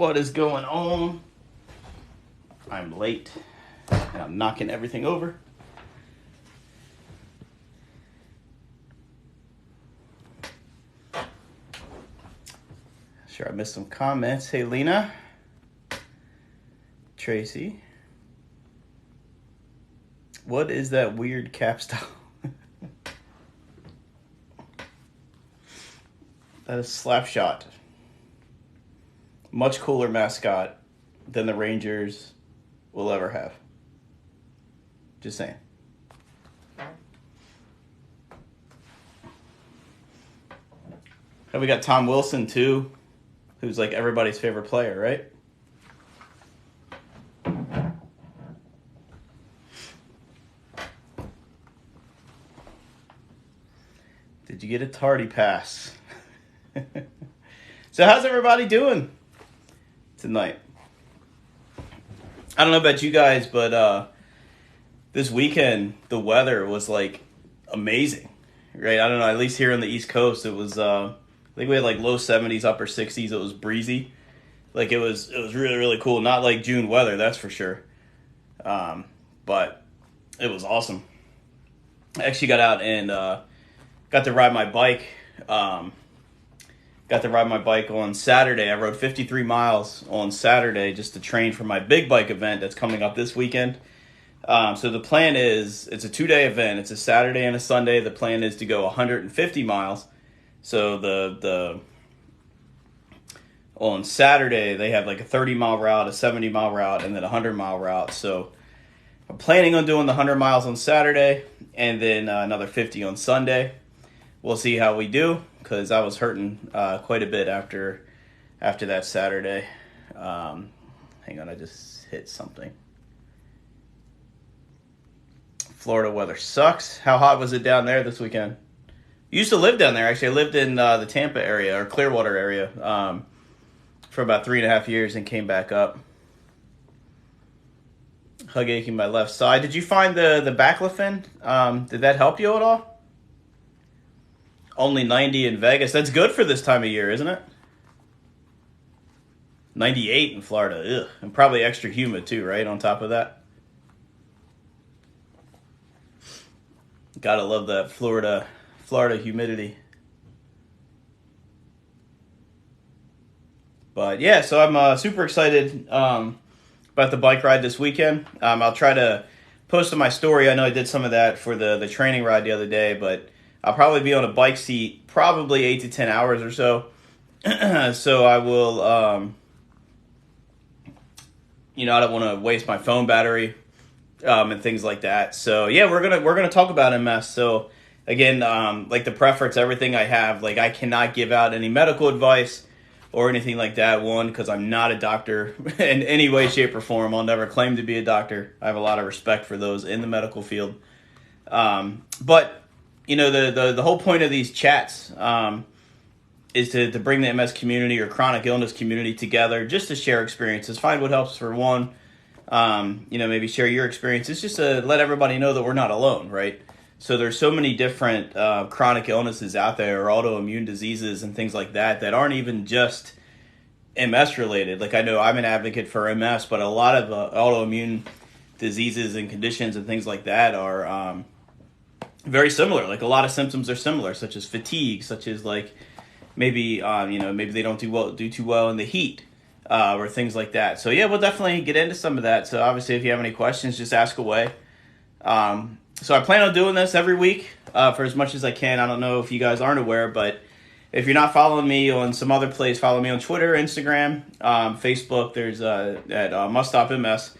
What is going on? I'm late and I'm knocking everything over. Sure, I missed some comments. Hey, Lena. Tracy. What is that weird cap style? That is Slapshot. Much cooler mascot than the Rangers will ever have. Just saying. And we got Tom Wilson, too, who's like everybody's favorite player, right? Did you get a tardy pass? So how's everybody doing tonight? I don't know about you guys, but this weekend the weather was like amazing, right? I don't know, at least here on the East Coast it was I think we had like low 70s, upper 60s. It was breezy. Like it was really, really cool. Not like June weather, that's for sure. But it was awesome. I actually got out and got to ride my bike. Got to ride my bike on Saturday. I rode 53 miles on Saturday just to train for my big bike event that's coming up this weekend. So the plan is, it's a 2-day event. It's a Saturday and a Sunday. The plan is to go 150 miles. So on Saturday, they have like a 30-mile route, a 70-mile route, and then a 100-mile route. So I'm planning on doing the 100 miles on Saturday and then another 50 on Sunday. We'll see how we do, because I was hurting quite a bit after that Saturday. Hang on, I just hit something. Florida weather sucks. How hot was it down there this weekend? You used to live down there, actually. I lived in the Tampa area, or Clearwater area, for about 3.5 years and came back up. Hug aching my left side. Did you find the baclofen? Did that help you at all? Only 90 in Vegas. That's good for this time of year, isn't it? 98 in Florida. Ugh. And probably extra humid too, right? On top of that. Gotta love that Florida humidity. But yeah, so I'm super excited about the bike ride this weekend. I'll try to post on my story. I know I did some of that for the training ride the other day, but I'll probably be on a bike seat probably 8 to 10 hours or so. So I will, I don't want to waste my phone battery and things like that. So yeah, we're gonna talk about MS. So again, like the preference, everything I have, like I cannot give out any medical advice or anything like that. One, because I'm not a doctor in any way, shape, or form. I'll never claim to be a doctor. I have a lot of respect for those in the medical field. But the whole point of these chats is to bring the MS community or chronic illness community together, just to share experiences, find what helps for one, maybe share your experiences, just to let everybody know that we're not alone, right? So there's so many different chronic illnesses out there, or autoimmune diseases and things like that aren't even just MS related. Like I know I'm an advocate for MS, but a lot of autoimmune diseases and conditions and things like that are very similar. Like a lot of symptoms are similar, such as fatigue, such as like maybe they don't do too well in the heat, or things like that. So yeah, we'll definitely get into some of that. So obviously, if you have any questions, just ask away. So I plan on doing this every week for as much as I can. I don't know if you guys aren't aware, but if you're not following me on some other place, follow me on Twitter, Instagram, Facebook. There's at Must Stop MS.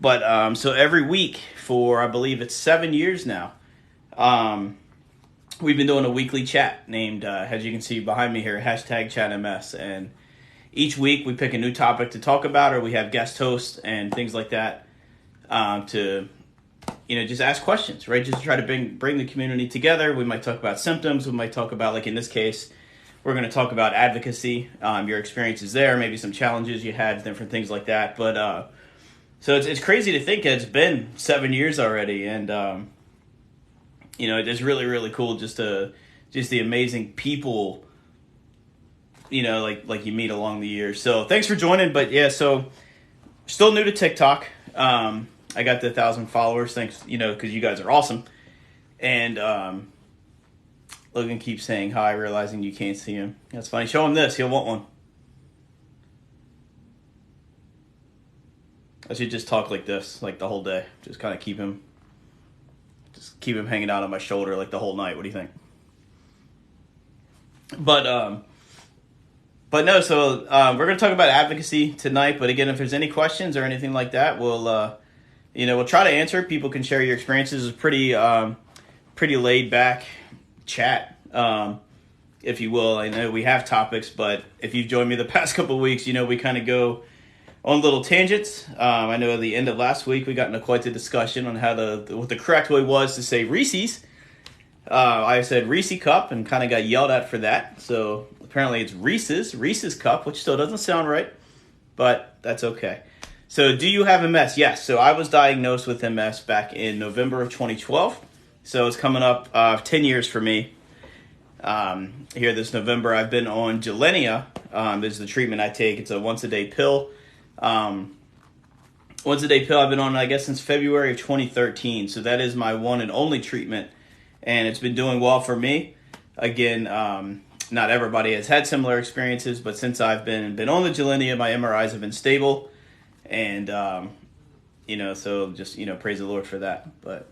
But so every week for, I believe it's 7 years now, we've been doing a weekly chat named, as you can see behind me here, #ChatMS. And each week we pick a new topic to talk about, or we have guest hosts and things like that to just ask questions, right? Just to try to bring the community together. We might talk about symptoms. We might talk about, like in this case, we're going to talk about advocacy, your experiences there, maybe some challenges you had, different things like that. But so it's crazy to think it's been 7 years already, and it's really, really cool just the amazing people like you meet along the years. So thanks for joining. But yeah, so still new to TikTok. I got the 1,000 followers. Thanks, because you guys are awesome. And Logan keeps saying hi, realizing you can't see him. That's funny. Show him this. He'll want one. I should just talk like this, like the whole day. Just kind of keep him hanging out on my shoulder like the whole night. What do you think? But no. So we're gonna talk about advocacy tonight. But again, if there's any questions or anything like that, we'll try to answer. People can share your experiences. It's pretty laid back chat, if you will. I know we have topics, but if you've joined me the past couple of weeks, we kind of go on little tangents. I know at the end of last week we got into quite the discussion on what the correct way was to say Reese's. I said Reese Cup and kind of got yelled at for that. So apparently it's Reese's Cup, which still doesn't sound right, but that's okay. So do you have MS? Yes. So I was diagnosed with MS back in November of 2012. So it's coming up 10 years for me. Here this November, I've been on Gilenya. This is the treatment I take. It's a once-a-day pill. Once-a-day pill I've been on, I guess, since February of 2013. So that is my one and only treatment. And it's been doing well for me. Again, not everybody has had similar experiences, but since I've been on the Gilenya, my MRIs have been stable. And, so just, praise the Lord for that. But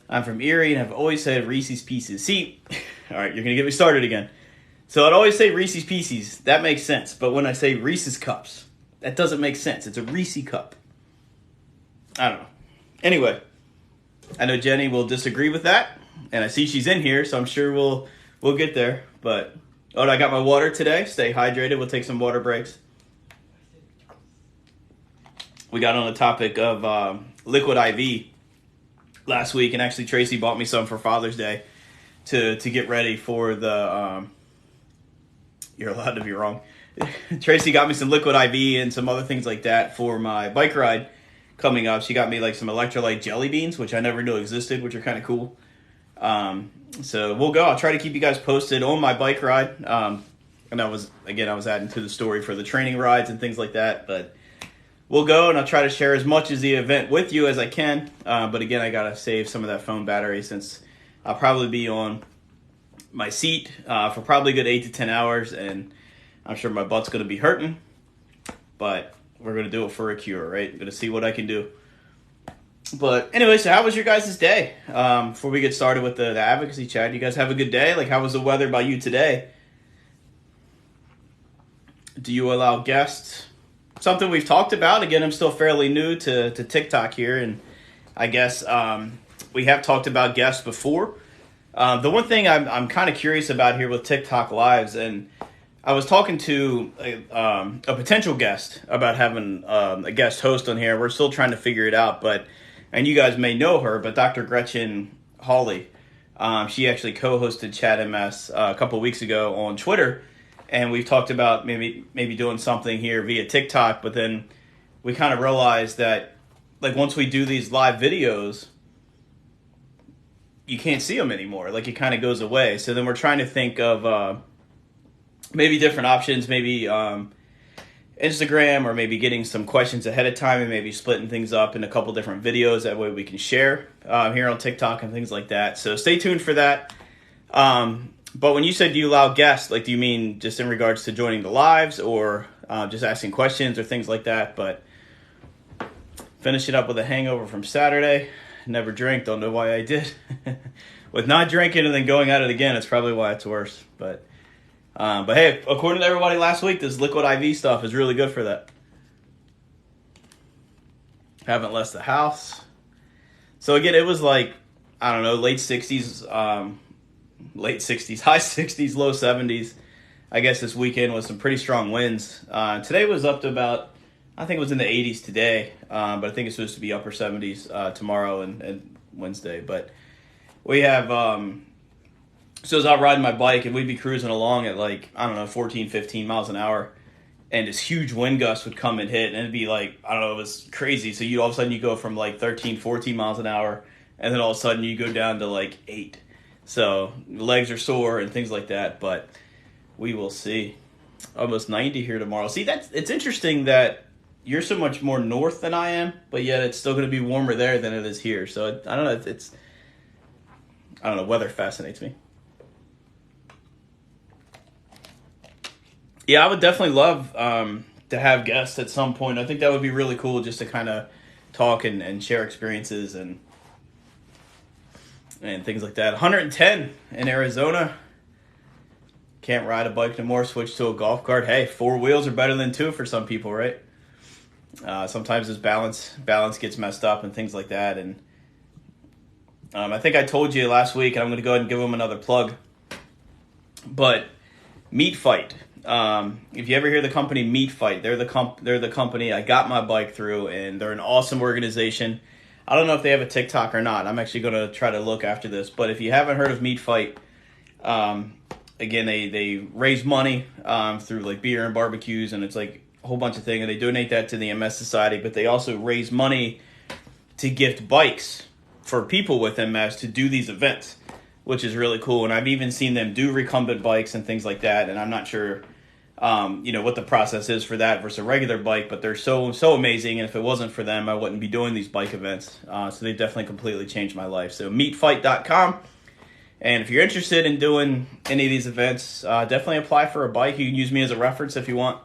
I'm from Erie, and I've always said Reese's Pieces. See, all right, you're going to get me started again. So I'd always say Reese's Pieces. That makes sense. But when I say Reese's Cups, that doesn't make sense. It's a Reese Cup. I don't know. Anyway, I know Jenny will disagree with that, and I see she's in here, so I'm sure we'll get there. But, I got my water today. Stay hydrated. We'll take some water breaks. We got on the topic of liquid IV last week, and actually Tracy bought me some for Father's Day to get ready for the you're allowed to be wrong. Tracy got me some liquid IV and some other things like that for my bike ride coming up. She got me like some electrolyte jelly beans, which I never knew existed, which are kind of cool. So we'll go. I'll try to keep you guys posted on my bike ride. And I was adding to the story for the training rides and things like that, but we'll go, and I'll try to share as much as the event with you as I can. But again, I got to save some of that phone battery since I'll probably be on my seat for probably a good 8 to 10 hours, and I'm sure my butt's going to be hurting. But we're going to do it for a cure, right? I'm going to see what I can do. But anyway, so how was your guys' day? Before we get started with the advocacy chat, you guys have a good day? Like, how was the weather by you today? Do you allow guests? Something we've talked about. Again, I'm still fairly new to TikTok here, and I guess we have talked about guests before. The one thing I'm kind of curious about here with TikTok Lives, and I was talking to a potential guest about having a guest host on here. We're still trying to figure it out, and you guys may know her, but Dr. Gretchen Hawley, she actually co-hosted ChatMS a couple weeks ago on Twitter. And we've talked about maybe doing something here via TikTok, but then we kind of realized that, like, once we do these live videos, you can't see them anymore. Like, it kind of goes away. So then we're trying to think of maybe different options, maybe Instagram, or maybe getting some questions ahead of time and maybe splitting things up in a couple different videos. That way we can share here on TikTok and things like that. So stay tuned for that. But when you said do you allow guests, like, do you mean just in regards to joining the lives, or just asking questions or things like that? But finish it up with a hangover from Saturday. Never drank, don't know why I did. With not drinking and then going at it again, it's probably why it's worse. But hey, according to everybody last week, this liquid IV stuff is really good for that. Haven't left the house. So again, it was like, I don't know, late 60s, high 60s, low 70s. I guess this weekend was some pretty strong winds. Today was up to about, I think it was in the 80s today, but I think it's supposed to be upper 70s tomorrow and Wednesday. But we have, so I was out riding my bike, and we'd be cruising along at, like, I don't know, 14, 15 miles an hour, and this huge wind gust would come and hit, and it'd be like, I don't know, it was crazy. So all of a sudden you go from like 13, 14 miles an hour, and then all of a sudden you go down to like 8. So legs are sore and things like that, but we will see. almost 90 here tomorrow. See, it's interesting that you're so much more north than I am, but yet it's still going to be warmer there than it is here. So I don't know. I don't know. Weather fascinates me. Yeah, I would definitely love to have guests at some point. I think that would be really cool just to kind of talk and share experiences and things like that. 110 in Arizona. Can't ride a bike no more. Switch to a golf cart. Hey, 4 wheels are better than 2 for some people, right? Sometimes this balance gets messed up and things like that. And I think I told you last week, and I'm going to go ahead and give them another plug. But Meat Fight. If you ever hear the company Meat Fight, they're the company I got my bike through, and they're an awesome organization. I don't know if they have a TikTok or not. I'm actually going to try to look after this. But if you haven't heard of Meat Fight, again, they raise money through like beer and barbecues, and it's like a whole bunch of things. And they donate that to the MS Society, but they also raise money to gift bikes for people with MS to do these events, which is really cool. And I've even seen them do recumbent bikes and things like that. And I'm not sure, what the process is for that versus a regular bike, but they're so amazing. And if it wasn't for them, I wouldn't be doing these bike events. So they definitely completely changed my life. So meatfight.com. And if you're interested in doing any of these events, definitely apply for a bike. You can use me as a reference if you want.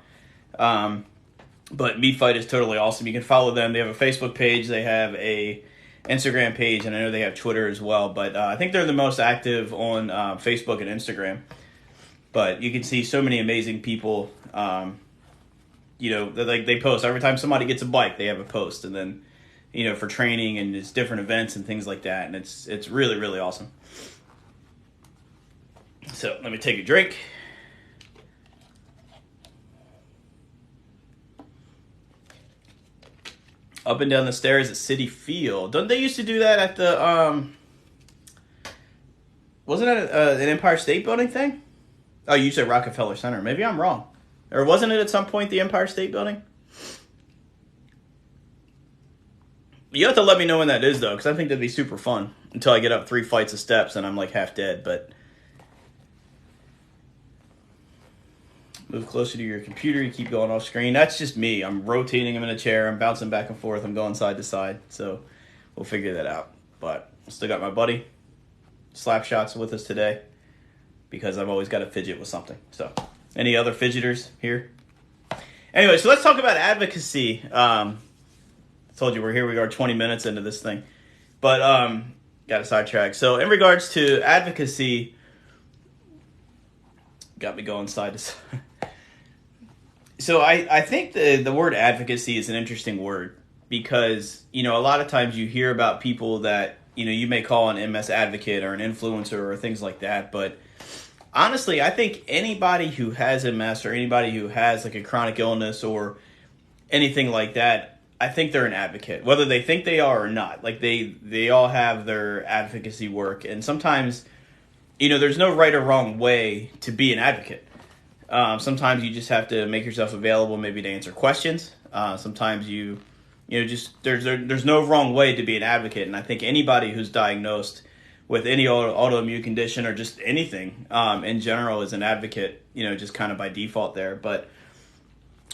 But Meat Fight is totally awesome. You can follow them. They have a Facebook page. They have a Instagram page, and I know they have Twitter as well. But I think they're the most active on Facebook and Instagram. But you can see so many amazing people. They post every time somebody gets a bike. They have a post, and then for training and it's different events and things like that. And it's really, really awesome. So let me take a drink. Up and down the stairs at Citi Field. Don't they used to do that at the wasn't it an Empire State Building thing? Oh, you said Rockefeller Center. Maybe I'm wrong. Or wasn't it at some point the Empire State Building? You have to let me know when that is, though, because I think that'd be super fun until I get up 3 flights of steps and I'm like half dead. But move closer to your computer. You keep going off screen. That's just me. I'm rotating them in a chair. I'm bouncing back and forth. I'm going side to side. So we'll figure that out. But I still got my buddy Slapshots with us today because I've always got to fidget with something. So any other fidgeters here? Anyway, so let's talk about advocacy. I told you we are 20 minutes into this thing. But got a sidetrack. So in regards to advocacy, got me going side to side. So I think the word advocacy is an interesting word because, a lot of times you hear about people that, you may call an MS advocate or an influencer or things like that. But honestly, I think anybody who has MS or anybody who has like a chronic illness or anything like that, I think they're an advocate, whether they think they are or not. Like they all have their advocacy work. And sometimes, there's no right or wrong way to be an advocate. Sometimes you just have to make yourself available maybe to answer questions. Sometimes there's no wrong way to be an advocate. And I think anybody who's diagnosed with any autoimmune condition or just anything in general is an advocate, just kind of by default there. But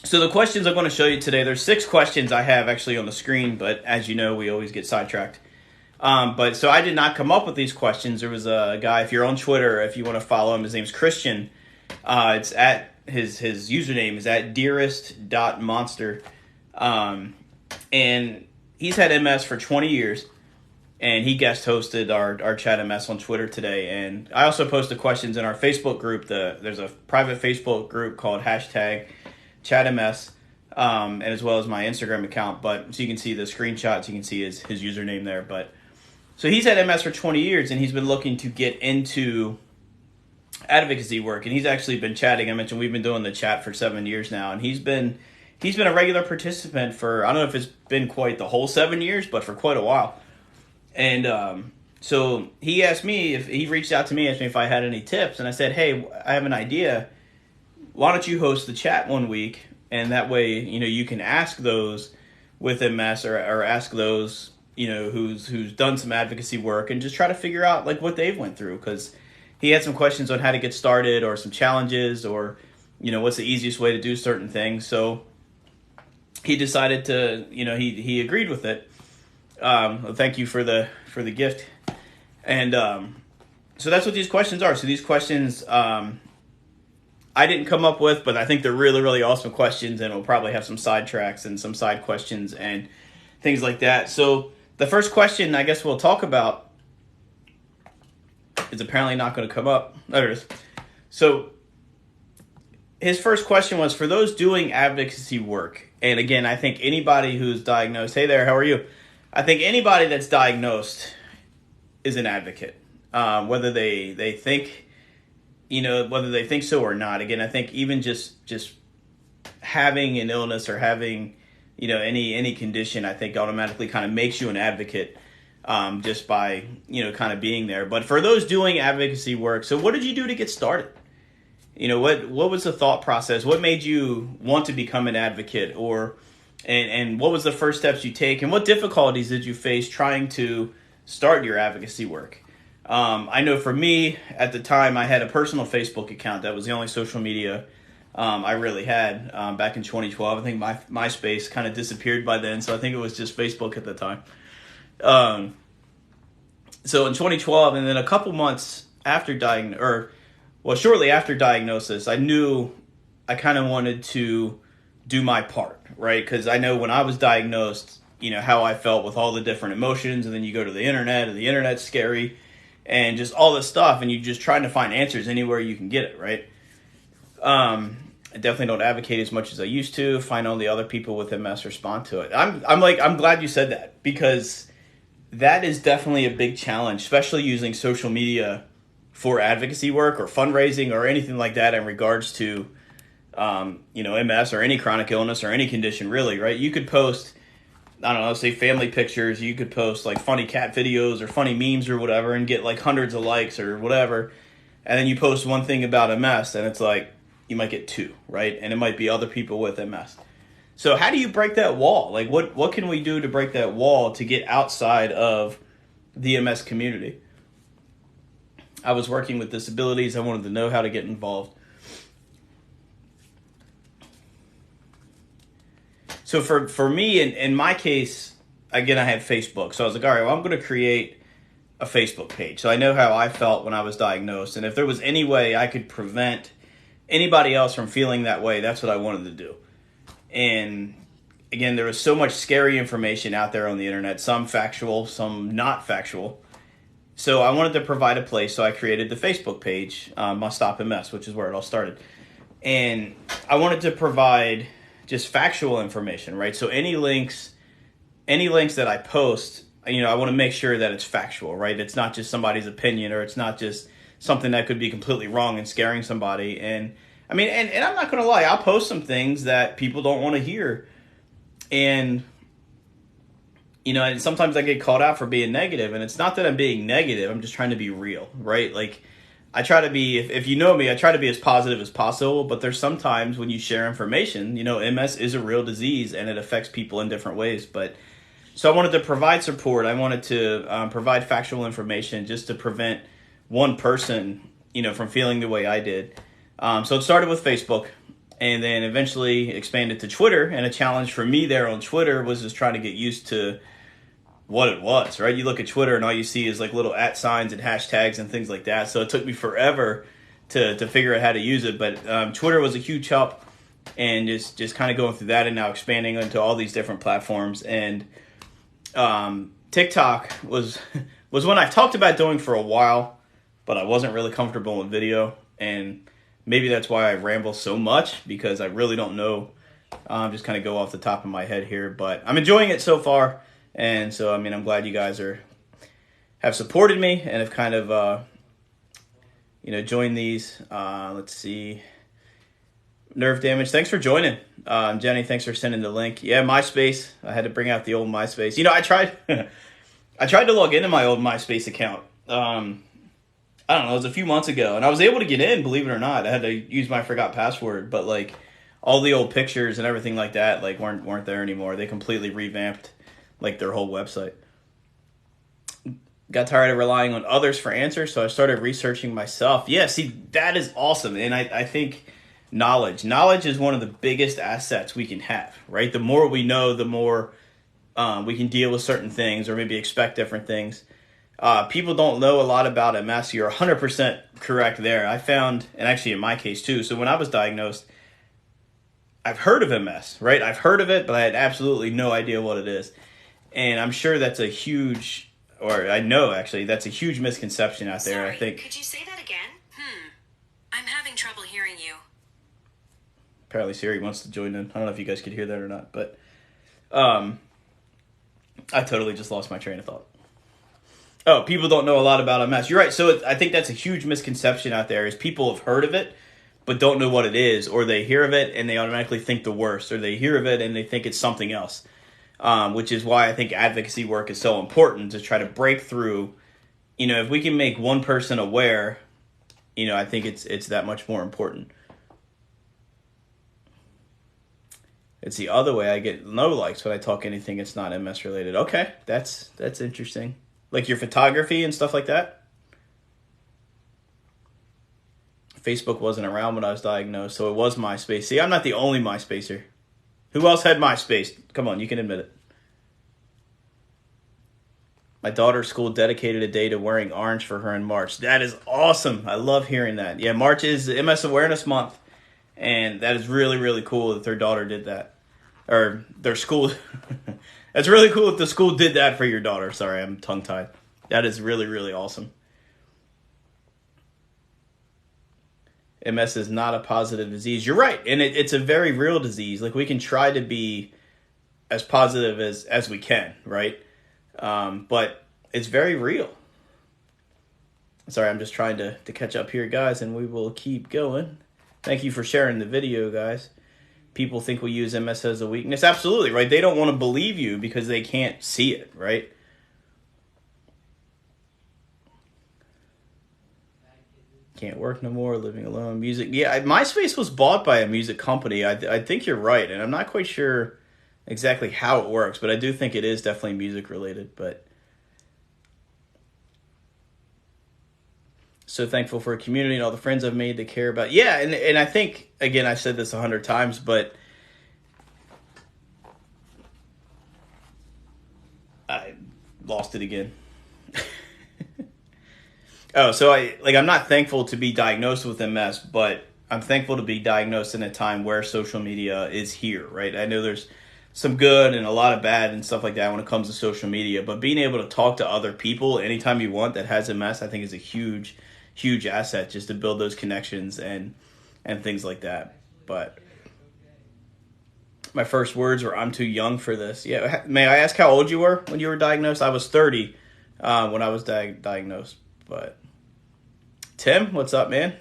so the questions I'm going to show you today, there's 6 questions I have actually on the screen, but as you know, we always get sidetracked. But so I did not come up with these questions. There was a guy, if you're on Twitter, if you want to follow him, his name's Christian. It's at his username is at dearest.monster. And he's had MS for 20 years. And he guest hosted our ChatMS on Twitter today. And I also posted questions in our Facebook group. There's a private Facebook group called #ChatMS, and as well as my Instagram account. But so you can see the screenshots, you can see his username there. But so he's had MS for 20 years, and he's been looking to get into advocacy work. And he's actually been chatting. I mentioned we've been doing the chat for 7 years now, and he's been a regular participant for, I don't know if it's been quite the whole 7 years, but for quite a while. And so he asked me he reached out to me, asked me if I had any tips, and I said, hey, I have an idea. Why don't you host the chat one week, and that way, you can ask those with MS or ask those, who's done some advocacy work and just try to figure out like what they've went through, because he had some questions on how to get started or some challenges or, what's the easiest way to do certain things. So he decided to, he agreed with it. Thank you for the gift. And so that's what these questions are. So these questions I didn't come up with, but I think they're really, really awesome questions, and we'll probably have some sidetracks and some side questions and things like that. So the first question I guess we'll talk about is apparently not going to come up. There it is. So his first question was, for those doing advocacy work, and again, I think anybody who's diagnosed, hey there, how are you? I think anybody that's diagnosed is an advocate, whether they think, whether they think so or not. Again, I think even just having an illness or having, any condition, I think automatically kind of makes you an advocate, just by, kind of being there. But for those doing advocacy work, so what did you do to get started? What was the thought process? What made you want to become an advocate, and what was the first steps you take, and what difficulties did you face trying to start your advocacy work? I know for me, at the time, I had a personal Facebook account. That was the only social media I really had back in 2012. I think my MySpace kind of disappeared by then, so I think it was just Facebook at the time. So in 2012, and then a couple months after shortly after diagnosis, I knew I kind of wanted to do my part, right? Because I know when I was diagnosed, how I felt with all the different emotions, and then you go to the internet, and the internet's scary, and just all this stuff, and you're just trying to find answers anywhere you can get it, right? I definitely don't advocate as much as I used to. Find only other people with MS respond to it. I'm glad you said that, because that is definitely a big challenge, especially using social media for advocacy work or fundraising or anything like that in regards to, MS or any chronic illness or any condition, really, right? You could post, I don't know, say family pictures. You could post like funny cat videos or funny memes or whatever and get like hundreds of likes or whatever. And then you post one thing about MS and it's like, you might get 2, right? And it might be other people with MS. So how do you break that wall? Like what can we do to break that wall to get outside of the MS community? I was working with disabilities. I wanted to know how to get involved. So for me, in my case, again, I had Facebook. So I was like, all right, well, I'm going to create a Facebook page. So I know how I felt when I was diagnosed. And if there was any way I could prevent anybody else from feeling that way, that's what I wanted to do. And again, there was so much scary information out there on the internet, some factual, some not factual. So I wanted to provide a place, so I created the Facebook page, Must Stop MS, which is where it all started. And I wanted to provide just factual information, right? So any links that I post, I want to make sure that it's factual, right? It's not just somebody's opinion, or it's not just something that could be completely wrong and scaring somebody. And I mean, and I'm not going to lie, I'll post some things that people don't want to hear. And and sometimes I get called out for being negative, and it's not that I'm being negative. I'm just trying to be real, right? Like I try to be, if you know me, I try to be as positive as possible, but there's sometimes when you share information, MS is a real disease and it affects people in different ways. But so I wanted to provide support. I wanted to provide factual information just to prevent one person, from feeling the way I did. So it started with Facebook, and then eventually expanded to Twitter. And a challenge for me there on Twitter was just trying to get used to what it was, right? You look at Twitter and all you see is like little @ signs and hashtags and things like that. So it took me forever to figure out how to use it. But Twitter was a huge help, and just kind of going through that and now expanding into all these different platforms. And TikTok was one I talked about doing for a while, but I wasn't really comfortable with video. And maybe that's why I ramble so much, because I really don't know. Just kind of go off the top of my head here, but I'm enjoying it so far. And so, I'm glad you guys have supported me and have kind of, joined these. Let's see. Nerve damage. Thanks for joining. Jenny, thanks for sending the link. Yeah, MySpace. I had to bring out the old MySpace. I tried to log into my old MySpace account. I don't know, it was a few months ago, and I was able to get in, believe it or not. I had to use my forgot password, but like all the old pictures and everything like that like weren't there anymore. They completely revamped like their whole website. Got tired of relying on others for answers, so I started researching myself. Yeah, see, that is awesome. And I think Knowledge is one of the biggest assets we can have, right? The more we know, the more we can deal with certain things or maybe expect different things. People don't know a lot about MS. You're 100% correct there. I found, and actually in my case too, so when I was diagnosed, I've heard of MS, right? I've heard of it, but I had absolutely no idea what it is. And I'm sure that's a huge, or I know actually, that's a huge misconception out there. Sorry, I think. could you say that again? I'm having trouble hearing you. Apparently Siri wants to join in. I don't know if you guys could hear that or not, but I totally just lost my train of thought. Oh, people don't know a lot about MS. You're right. So I think that's a huge misconception out there is people have heard of it, but don't know what it is, or they hear of it and they automatically think the worst, or they hear of it and they think it's something else, which is why I think advocacy work is so important to try to break through. If we can make one person aware, I think it's that much more important. It's the other way. I get no likes when I talk anything it's not MS related. Okay, that's interesting. Like your photography and stuff like that? Facebook wasn't around when I was diagnosed, so it was MySpace. See, I'm not the only MySpacer. Who else had MySpace? Come on, you can admit it. My daughter's school dedicated a day to wearing orange for her in March. That is awesome. I love hearing that. Yeah, March is MS Awareness Month, and that is really, really cool that their daughter did that. Or their school. That's really cool that the school did that for your daughter. Sorry, I'm tongue-tied. That is really, really awesome. MS is not a positive disease. You're right, and it's a very real disease. Like, we can try to be as positive as we can, right? But it's very real. Sorry, I'm just trying to catch up here, guys, and we will keep going. Thank you for sharing the video, guys. People think we use MS as a weakness. Absolutely, right? They don't want to believe you because they can't see it, right? Can't work no more, living alone, music. Yeah, MySpace was bought by a music company. I think you're right, and I'm not quite sure exactly how it works, but I do think it is definitely music related. But so thankful for a community and all the friends I've made that care about. Yeah, and I think, again, I've said this 100 times, but I lost it again. Oh, so I'm not thankful to be diagnosed with MS, but I'm thankful to be diagnosed in a time where social media is here, right? I know there's some good and a lot of bad and stuff like that when it comes to social media, but being able to talk to other people anytime you want that has MS, I think is a huge, huge asset just to build those connections and things like that. But my first words were, "I'm too young for this." Yeah, may I ask how old you were when you were diagnosed? I was 30 when I was diagnosed, but Tim, what's up, man?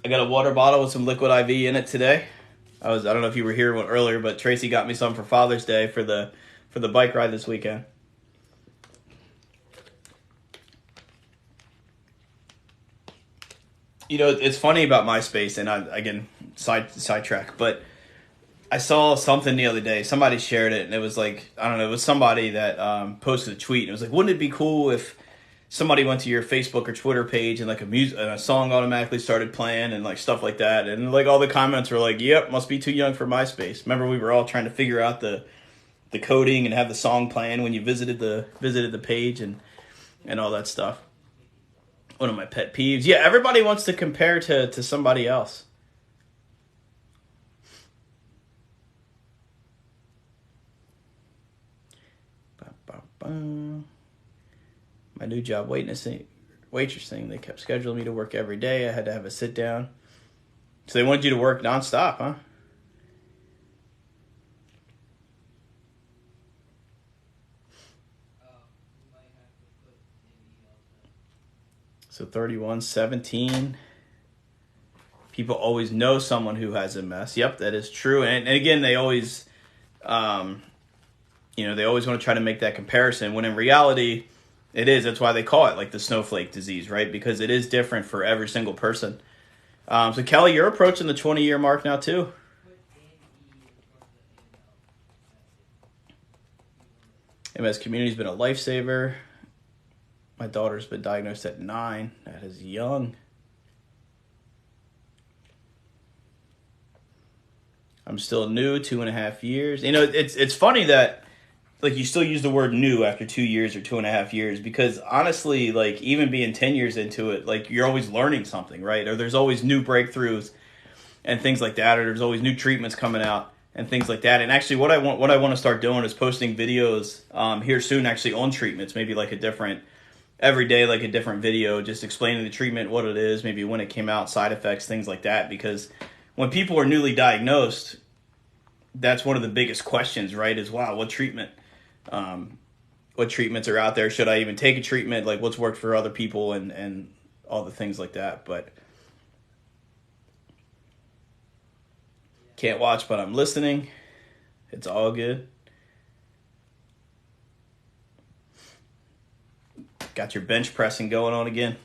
I got a water bottle with some liquid IV in it today. I don't know if you were here earlier, but Tracy got me some for Father's Day for the bike ride this weekend. It's funny about MySpace, and again, sidetrack, but I saw something the other day. Somebody shared it, and it was like, I don't know, it was somebody that posted a tweet. And it was like, wouldn't it be cool if somebody went to your Facebook or Twitter page and like a song automatically started playing and like stuff like that? And like all the comments were like, "Yep, must be too young for MySpace." Remember, we were all trying to figure out the coding and have the song playing when you visited the page and all that stuff. One of my pet peeves. Yeah, everybody wants to compare to somebody else. My new job waitressing, they kept scheduling me to work every day. I had to have a sit down. So they wanted you to work nonstop, huh? So 31, 17. People always know someone who has MS. Yep, that is true. And again, they always they always want to try to make that comparison when in reality, it is. That's why they call it like the snowflake disease, right? Because it is different for every single person. So Kelly, you're approaching the 20-year mark now too. MS community's been a lifesaver. My daughter's been diagnosed at 9. That is young. I'm still new, 2.5 years. You know, it's funny that like you still use the word new after 2 years or 2.5 years, because honestly, like even being 10 years into it, like you're always learning something, right? Or there's always new breakthroughs and things like that, or there's always new treatments coming out and things like that. And actually, what I want to start doing is posting videos here soon, actually on treatments, maybe like a different every day, like a different video, just explaining the treatment, what it is, maybe when it came out, side effects, things like that. Because when people are newly diagnosed, that's one of the biggest questions, right? Is wow, what treatments are out there? Should I even take a treatment? Like what's worked for other people and all the things like that. But can't watch, but I'm listening. It's all good. Got your bench pressing going on again.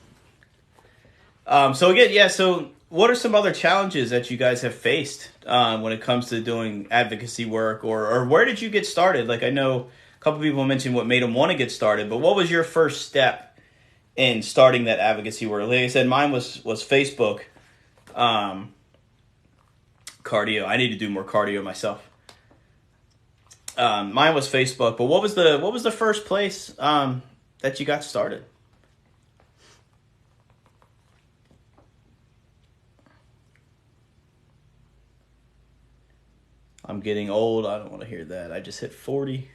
So again, yeah, so what are some other challenges that you guys have faced when it comes to doing advocacy work, or where did you get started? Like I know a couple people mentioned what made them want to get started, but what was your first step in starting that advocacy work? Like I said, mine was Facebook. Cardio. I need to do more cardio myself. Mine was Facebook, but what was the first place that you got started? I'm getting old. I don't want to hear that. I just hit 40.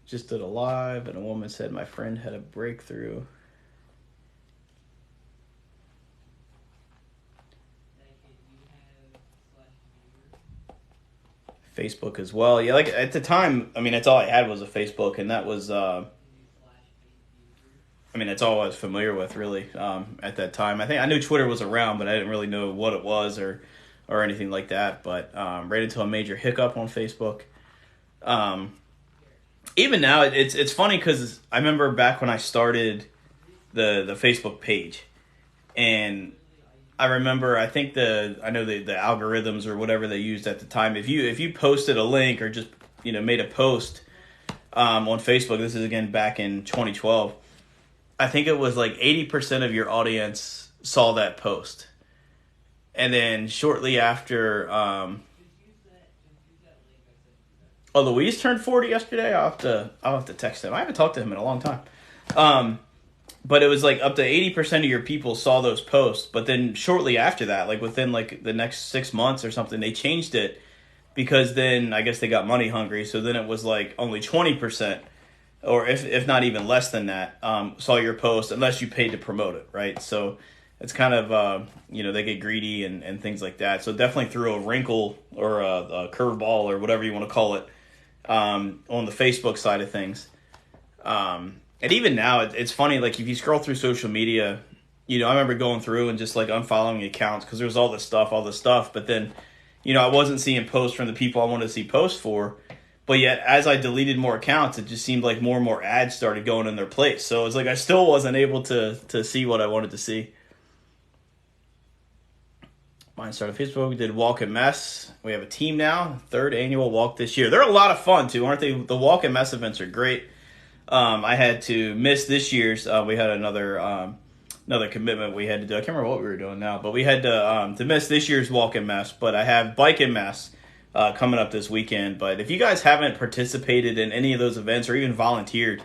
Just did a live, and a woman said my friend had a breakthrough. Facebook as well. Yeah, like at the time, I mean, that's all I had was a Facebook, and that was, I mean, that's all I was familiar with, really, at that time. I think I knew Twitter was around, but I didn't really know what it was or anything like that. But right into a major hiccup on Facebook. Even now, it's funny because I remember back when I started the Facebook page, and I remember, I think I know the algorithms or whatever they used at the time. If you posted a link or just made a post on Facebook, this is again back in 2012. I think it was like 80% of your audience saw that post, and then shortly after, Louise turned 40 yesterday. I'll have to text him. I haven't talked to him in a long time. But it was like up to 80% of your people saw those posts. But then shortly after that, like within like the next 6 months or something, they changed it because then I guess they got money hungry. So then it was like only 20%, or if not even less than that, saw your post unless you paid to promote it, right? So it's kind of, they get greedy and things like that. So definitely threw a wrinkle or a curveball or whatever you want to call it on the Facebook side of things. And even now, it's funny, like, if you scroll through social media, I remember going through and just, like, unfollowing accounts because there was all this stuff. But then, I wasn't seeing posts from the people I wanted to see posts for. But yet, as I deleted more accounts, it just seemed like more and more ads started going in their place. So it's like I still wasn't able to see what I wanted to see. Mine started Facebook. We did Walk and Mess. We have a team now. 3rd annual walk this year. They're a lot of fun, too, aren't they? The Walk and Mess events are great. I had to miss this year's. We had another commitment we had to do. I can't remember what we were doing now, but we had to miss this year's Walk and Mess. But I have Bike and Mess coming up this weekend. But if you guys haven't participated in any of those events or even volunteered,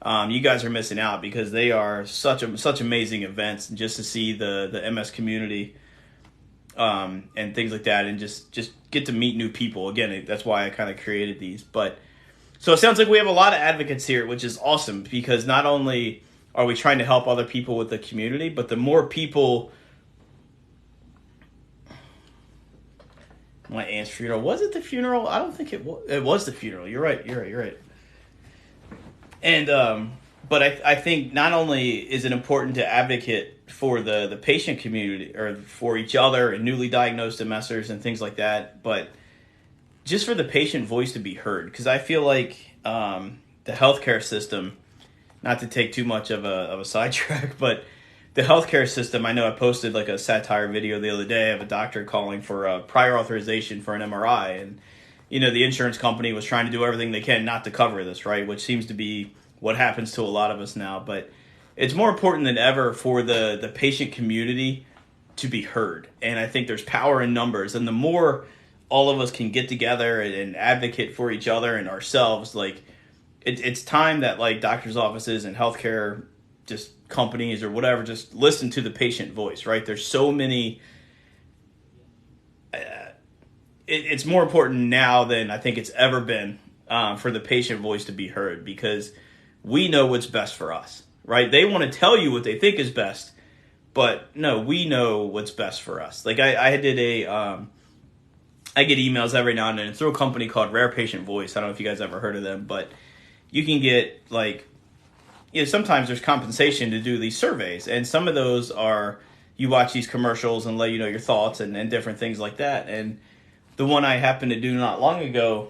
you guys are missing out because they are such amazing events. Just to see the MS community and things like that, and just get to meet new people. Again, that's why I kind of created these, but. So it sounds like we have a lot of advocates here, which is awesome because not only are we trying to help other people with the community, but the more people... My aunt's funeral. Was it the funeral? I don't think it was. It was the funeral. You're right. And, but I think not only is it important to advocate for the patient community or for each other and newly diagnosed MSers and things like that, but just for the patient voice to be heard, because I feel like the healthcare system, not to take too much of a sidetrack, but the healthcare system, I know I posted like a satire video the other day of a doctor calling for a prior authorization for an MRI, and the insurance company was trying to do everything they can not to cover this, right? Which seems to be what happens to a lot of us now. But it's more important than ever for the patient community to be heard. And I think there's power in numbers. And the more all of us can get together and advocate for each other and ourselves, like it's time that like doctors' offices and healthcare just companies or whatever just listen to the patient voice, right? There's so many. It's more important now than I think it's ever been for the patient voice to be heard, because we know what's best for us, right? They want to tell you what they think is best, but no, we know what's best for us. Like I get emails every now and then through a company called Rare Patient Voice. I don't know if you guys ever heard of them, but you can get like, sometimes there's compensation to do these surveys, and some of those are you watch these commercials and let you know your thoughts and different things like that. And the one I happened to do not long ago,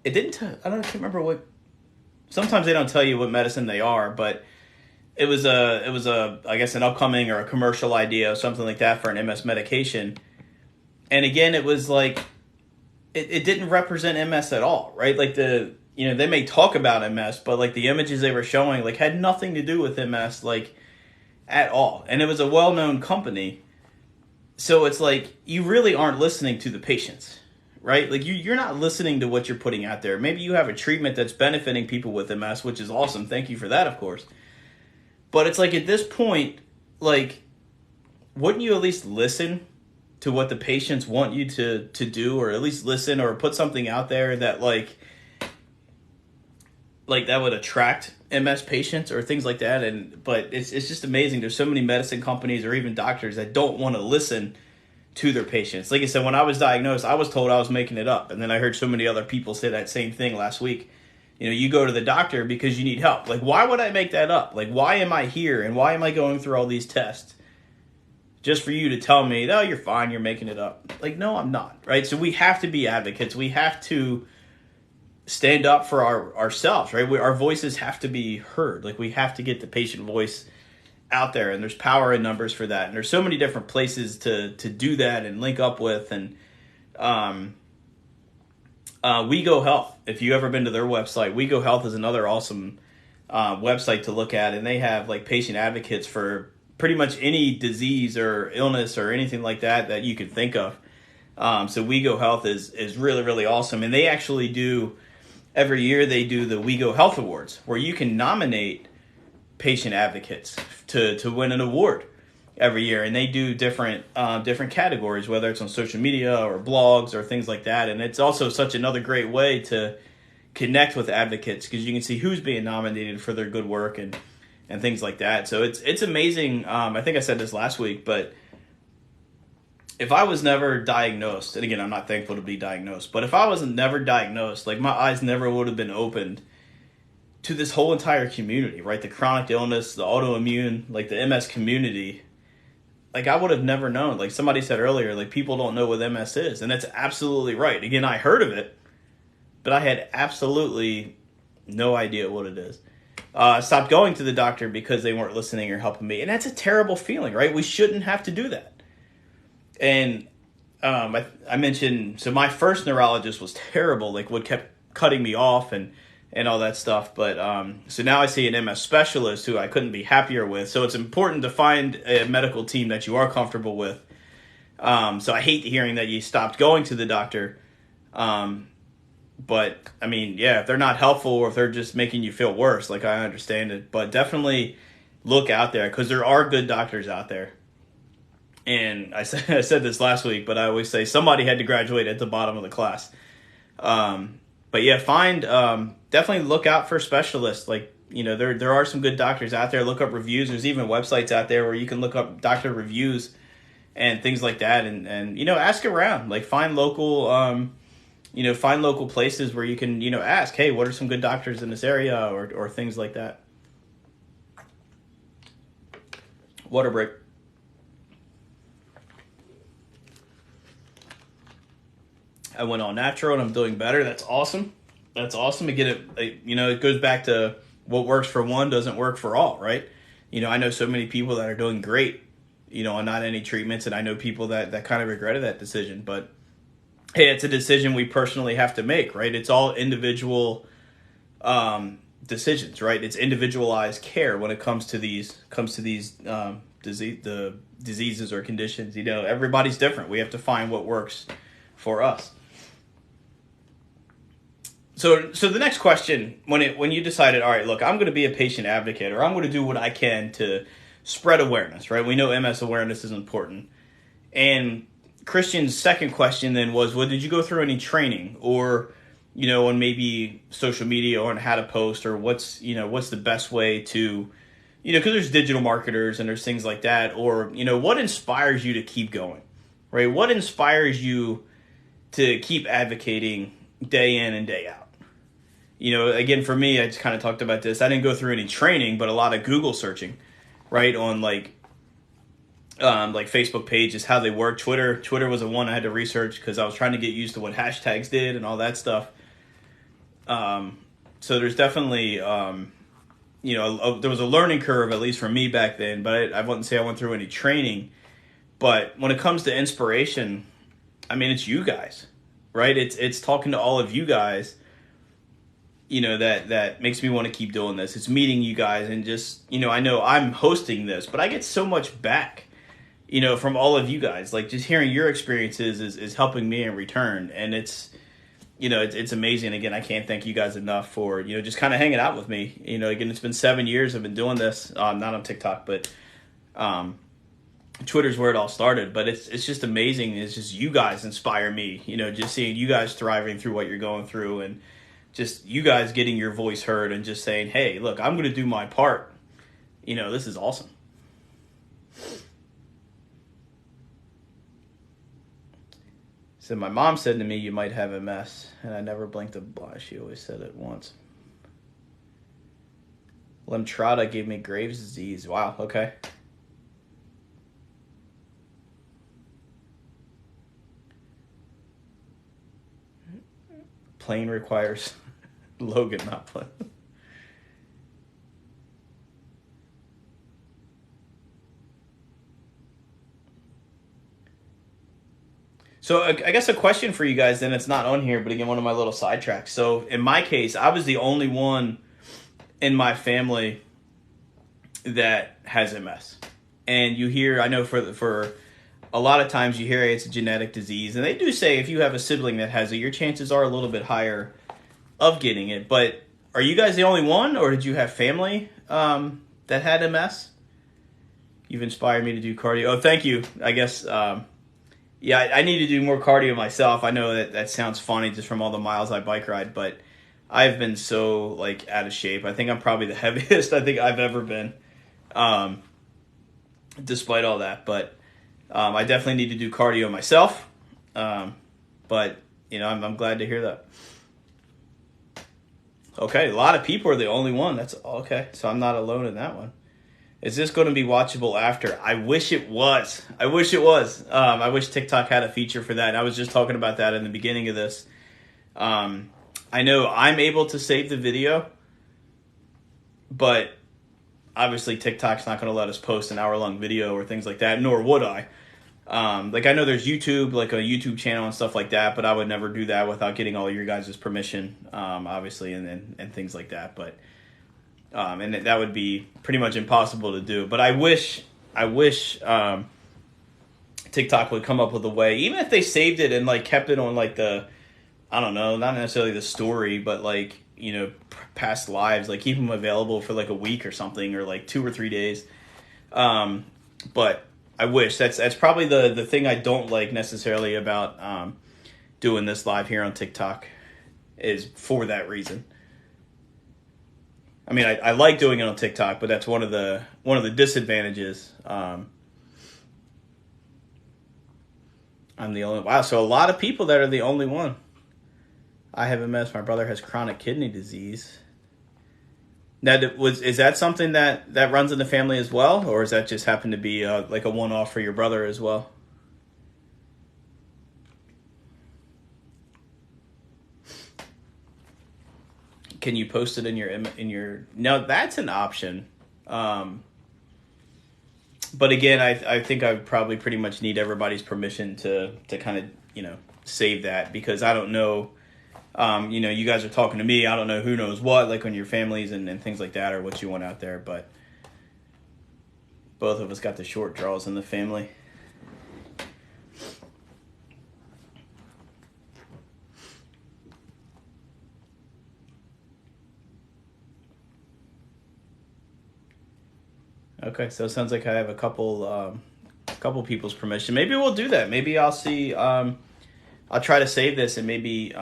it didn't. I can't remember what. Sometimes they don't tell you what medicine they are, but it was I guess an upcoming or a commercial idea or something like that for an MS medication. And again, it was like it didn't represent MS at all, right? Like they may talk about MS, but like the images they were showing like had nothing to do with MS, like at all. And it was a well-known company. So it's like, you really aren't listening to the patients, right? Like you're not listening to what you're putting out there. Maybe you have a treatment that's benefiting people with MS, which is awesome. Thank you for that, of course. But it's like, at this point, like, wouldn't you at least listen to what the patients want you to do, or at least listen or put something out there that like that would attract MS patients or things like that? But it's just amazing. There's so many medicine companies or even doctors that don't want to listen to their patients. Like I said, when I was diagnosed, I was told I was making it up. And then I heard so many other people say that same thing last week. You go to the doctor because you need help. Like, why would I make that up? Like, why am I here? And why am I going through all these tests just for you to tell me, oh, you're fine, you're making it up? Like, no, I'm not, right? So we have to be advocates. We have to stand up for ourselves, right? Our voices have to be heard. Like, we have to get the patient voice out there, and there's power in numbers for that. And there's so many different places to do that and link up with. And We Go Health, if you've ever been to their website, We Go Health is another awesome website to look at, and they have like patient advocates for pretty much any disease or illness or anything like that you could think of. So We Go Health is really, really awesome. And they actually do, every year they do the We Go Health Awards, where you can nominate patient advocates to win an award every year. And they do different categories, whether it's on social media or blogs or things like that. And it's also such another great way to connect with advocates, because you can see who's being nominated for their good work and things like that. So it's amazing. I think I said this last week, but if I was never diagnosed, and again, I'm not thankful to be diagnosed, but if I was never diagnosed, like my eyes never would have been opened to this whole entire community, right? The chronic illness, the autoimmune, like the MS community, like I would have never known. Like somebody said earlier, like people don't know what MS is, and that's absolutely right. Again, I heard of it, but I had absolutely no idea what it is. I stopped going to the doctor because they weren't listening or helping me, and that's a terrible feeling, right? We shouldn't have to do that. And I mentioned, so my first neurologist was terrible, like would kept cutting me off and all that stuff. But so now I see an MS specialist who I couldn't be happier with. So it's important to find a medical team that you are comfortable with. So I hate hearing that you stopped going to the doctor. But I mean, yeah, if they're not helpful or if they're just making you feel worse, like I understand it. But definitely look out there, because there are good doctors out there. And I said this last week, but I always say somebody had to graduate at the bottom of the class. But yeah, definitely look out for specialists. Like, there are some good doctors out there. Look up reviews. There's even websites out there where you can look up doctor reviews and things like that. And ask around. Like find local places where you can, ask, hey, what are some good doctors in this area or things like that. Water break. I went all natural and I'm doing better. That's awesome. Again, it goes back to what works for one doesn't work for all, right? I know so many people that are doing great, on not any treatments. And I know people that kind of regretted that decision. But hey, it's a decision we personally have to make, right? It's all individual decisions, right? It's individualized care when it comes to these diseases or conditions. Everybody's different. We have to find what works for us. So the next question, when you decided, all right, look, I'm going to be a patient advocate, or I'm going to do what I can to spread awareness, right? We know MS awareness is important. And Christian's second question then was, well, did you go through any training, or on maybe social media, or on how to post, or what's the best way to, because there's digital marketers and there's things like that, or what inspires you to keep going, right? What inspires you to keep advocating day in and day out? Again, for me, I just kind of talked about this. I didn't go through any training, but a lot of Google searching, right? On like Facebook pages, how they work. Twitter was the one I had to research because I was trying to get used to what hashtags did and all that stuff. So there's definitely, there was a learning curve, at least for me back then, but I wouldn't say I went through any training. But when it comes to inspiration, I mean, it's you guys, right? It's talking to all of you guys, that makes me want to keep doing this. It's meeting you guys and just, I know I'm hosting this, but I get so much back, from all of you guys. Like, just hearing your experiences is helping me in return. And it's amazing. Again, I can't thank you guys enough for, just kind of hanging out with me. Again, it's been 7 years I've been doing this, not on TikTok, but Twitter's where it all started. But it's just amazing. It's just you guys inspire me, just seeing you guys thriving through what you're going through, and just you guys getting your voice heard and just saying, hey, look, I'm going to do my part. This is awesome. So my mom said to me, you might have MS, and I never blinked an eye. She always said it once. Lemtrada gave me Graves' disease. Wow, okay. Plane requires Logan, not plane. So I guess a question for you guys, then, it's not on here, but again, one of my little sidetracks. So in my case, I was the only one in my family that has MS. And you hear, I know for a lot of times you hear it's a genetic disease, and they do say if you have a sibling that has it, your chances are a little bit higher of getting it. But are you guys the only one, or did you have family that had MS? You've inspired me to do cardio. Oh, thank you. I guess, yeah, I need to do more cardio myself. I know that sounds funny just from all the miles I bike ride, but I've been so out of shape. I think I'm probably the heaviest I think I've ever been, despite all that. But I definitely need to do cardio myself. But I'm glad to hear that. Okay, a lot of people are the only one. That's okay. So I'm not alone in that one. Is this going to be watchable after? I wish it was. I wish TikTok had a feature for that. And I was just talking about that in the beginning of this. I know I'm able to save the video, but obviously TikTok's not going to let us post an hour-long video or things like that, nor would I. I know there's YouTube, a YouTube channel and stuff like that, but I would never do that without getting all your guys' permission, obviously, and things like that. But and that would be pretty much impossible to do. But I wish TikTok would come up with a way, even if they saved it and kept it on the, I don't know, not necessarily the story, but past lives, keep them available for a week or something, or 2 or 3 days. But I wish that's probably the thing I don't like necessarily about doing this live here on TikTok, is for that reason. I mean, I like doing it on TikTok, but that's one of the disadvantages. I'm the only. Wow, so a lot of people that are the only one. I have MS. My brother has chronic kidney disease. Now, is that something that runs in the family as well, or does that just happen to be a one-off for your brother as well? Can you post it in your? No, that's an option. But again, I think I would probably pretty much need everybody's permission to kind of save that because I don't know. You guys are talking to me. I don't know who knows what, like on your families and things like that, or what you want out there. But both of us got the short draws in the family. Okay, so it sounds like I have a couple people's permission. Maybe we'll do that. Maybe I'll see. I'll try to save this and maybe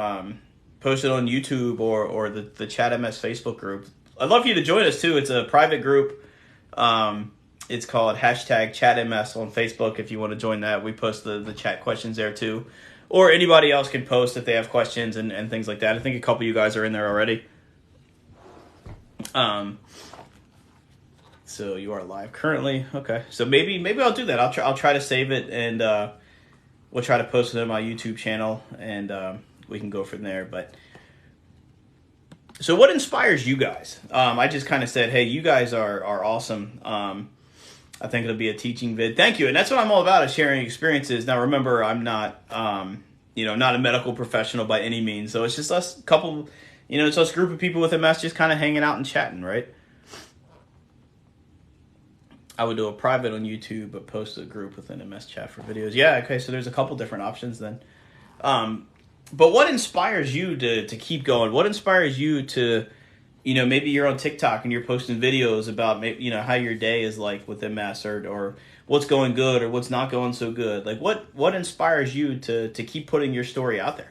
post it on YouTube or the ChatMS Facebook group. I'd love for you to join us too. It's a private group. It's called #ChatMS on Facebook. If you want to join that, we post the chat questions there too, or anybody else can post if they have questions and things like that. I think a couple of you guys are in there already. So you are live currently. Okay, so maybe I'll do that. I'll try to save it and we'll try to post it on my YouTube channel and we can go from there. But so what inspires you guys? I just kind of said, hey, you guys are awesome. I think it'll be a teaching vid. Thank you, and that's what I'm all about, is sharing experiences. Now remember, I'm not not a medical professional by any means. So it's just us couple, it's us group of people with MS just kind of hanging out and chatting, right? I would do a private on YouTube, but post a group within MS chat for videos. Yeah, okay, so there's a couple different options then. But what inspires you to keep going? What inspires you to, maybe you're on TikTok and you're posting videos about, how your day is like with MS or what's going good or what's not going so good. Like what inspires you to keep putting your story out there?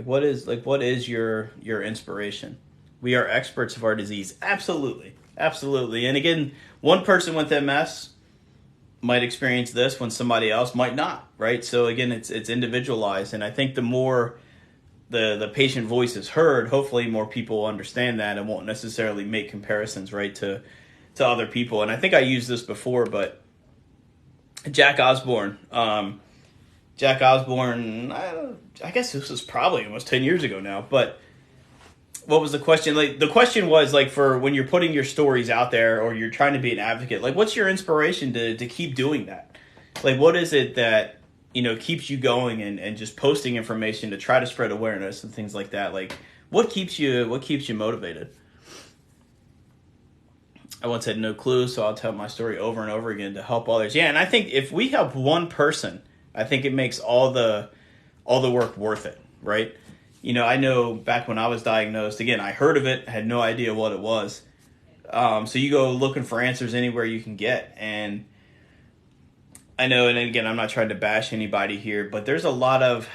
What is your inspiration? We are experts of our disease. Absolutely. Absolutely. And again, one person with MS might experience this when somebody else might not, right? So again, it's individualized. And I think the more the patient voice is heard, hopefully more people understand that and won't necessarily make comparisons, right, to other people. And I think I used this before, but Jack Osborne, I guess this was probably almost 10 years ago now, but what was the question? Like, the question was, like, for when you're putting your stories out there or you're trying to be an advocate, like, what's your inspiration to keep doing that? Like, what is it that, keeps you going and just posting information to try to spread awareness and things like that? Like, what keeps you motivated? I once had no clue, so I'll tell my story over and over again to help others. Yeah, and I think if we help one person, I think it makes all the work worth it, right? I know back when I was diagnosed, again, I heard of it, had no idea what it was. So you go looking for answers anywhere you can get. And I know, and again, I'm not trying to bash anybody here, but there's a lot of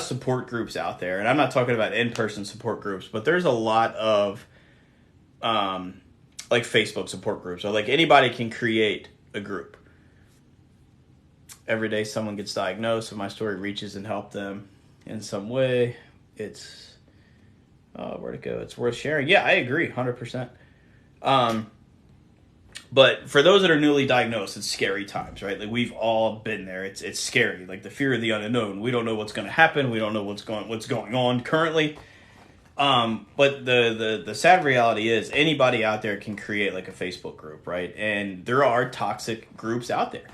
support groups out there. And I'm not talking about in-person support groups, but there's a lot of like Facebook support groups. Or like anybody can create a group. Every day someone gets diagnosed and my story reaches and help them in some way. It's, where'd it go? It's worth sharing. Yeah, I agree, 100%. But for those that are newly diagnosed, it's scary times, right? Like, we've all been there. It's scary, like the fear of the unknown. We don't know what's going to happen. We don't know what's going on currently. But the sad reality is anybody out there can create like a Facebook group, right? And there are toxic groups out there.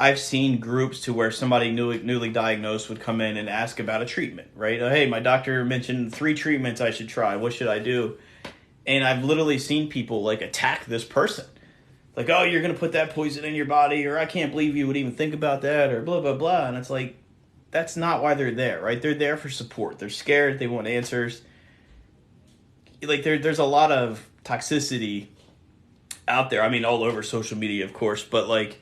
I've seen groups to where somebody newly diagnosed would come in and ask about a treatment, right? Hey, my doctor mentioned 3 treatments I should try. What should I do? And I've literally seen people like attack this person. Like, oh, you're going to put that poison in your body, or I can't believe you would even think about that, or blah, blah, blah. And it's like, that's not why they're there, right? They're there for support. They're scared. They want answers. Like, there's a lot of toxicity out there. I mean, all over social media, of course, but like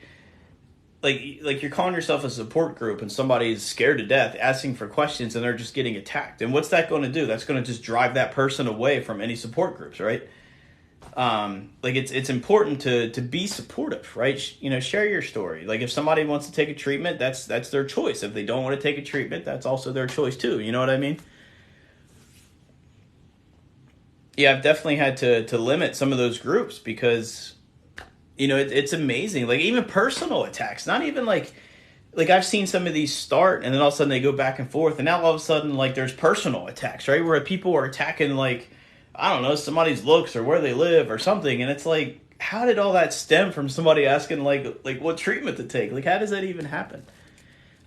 you're calling yourself a support group and somebody's scared to death asking for questions and they're just getting attacked. And what's that going to do? That's going to just drive that person away from any support groups, right? Like it's important to be supportive, right? Share your story. Like if somebody wants to take a treatment, that's their choice. If they don't want to take a treatment, that's also their choice too. You know what I mean? Yeah, I've definitely had to limit some of those groups because it's amazing. Like even personal attacks, not even like like I've seen some of these start and then all of a sudden they go back and forth, and now all of a sudden like there's personal attacks, right? Where people are attacking like, I don't know, somebody's looks or where they live or something, and it's like, how did all that stem from somebody asking like what treatment to take? Like, how does that even happen?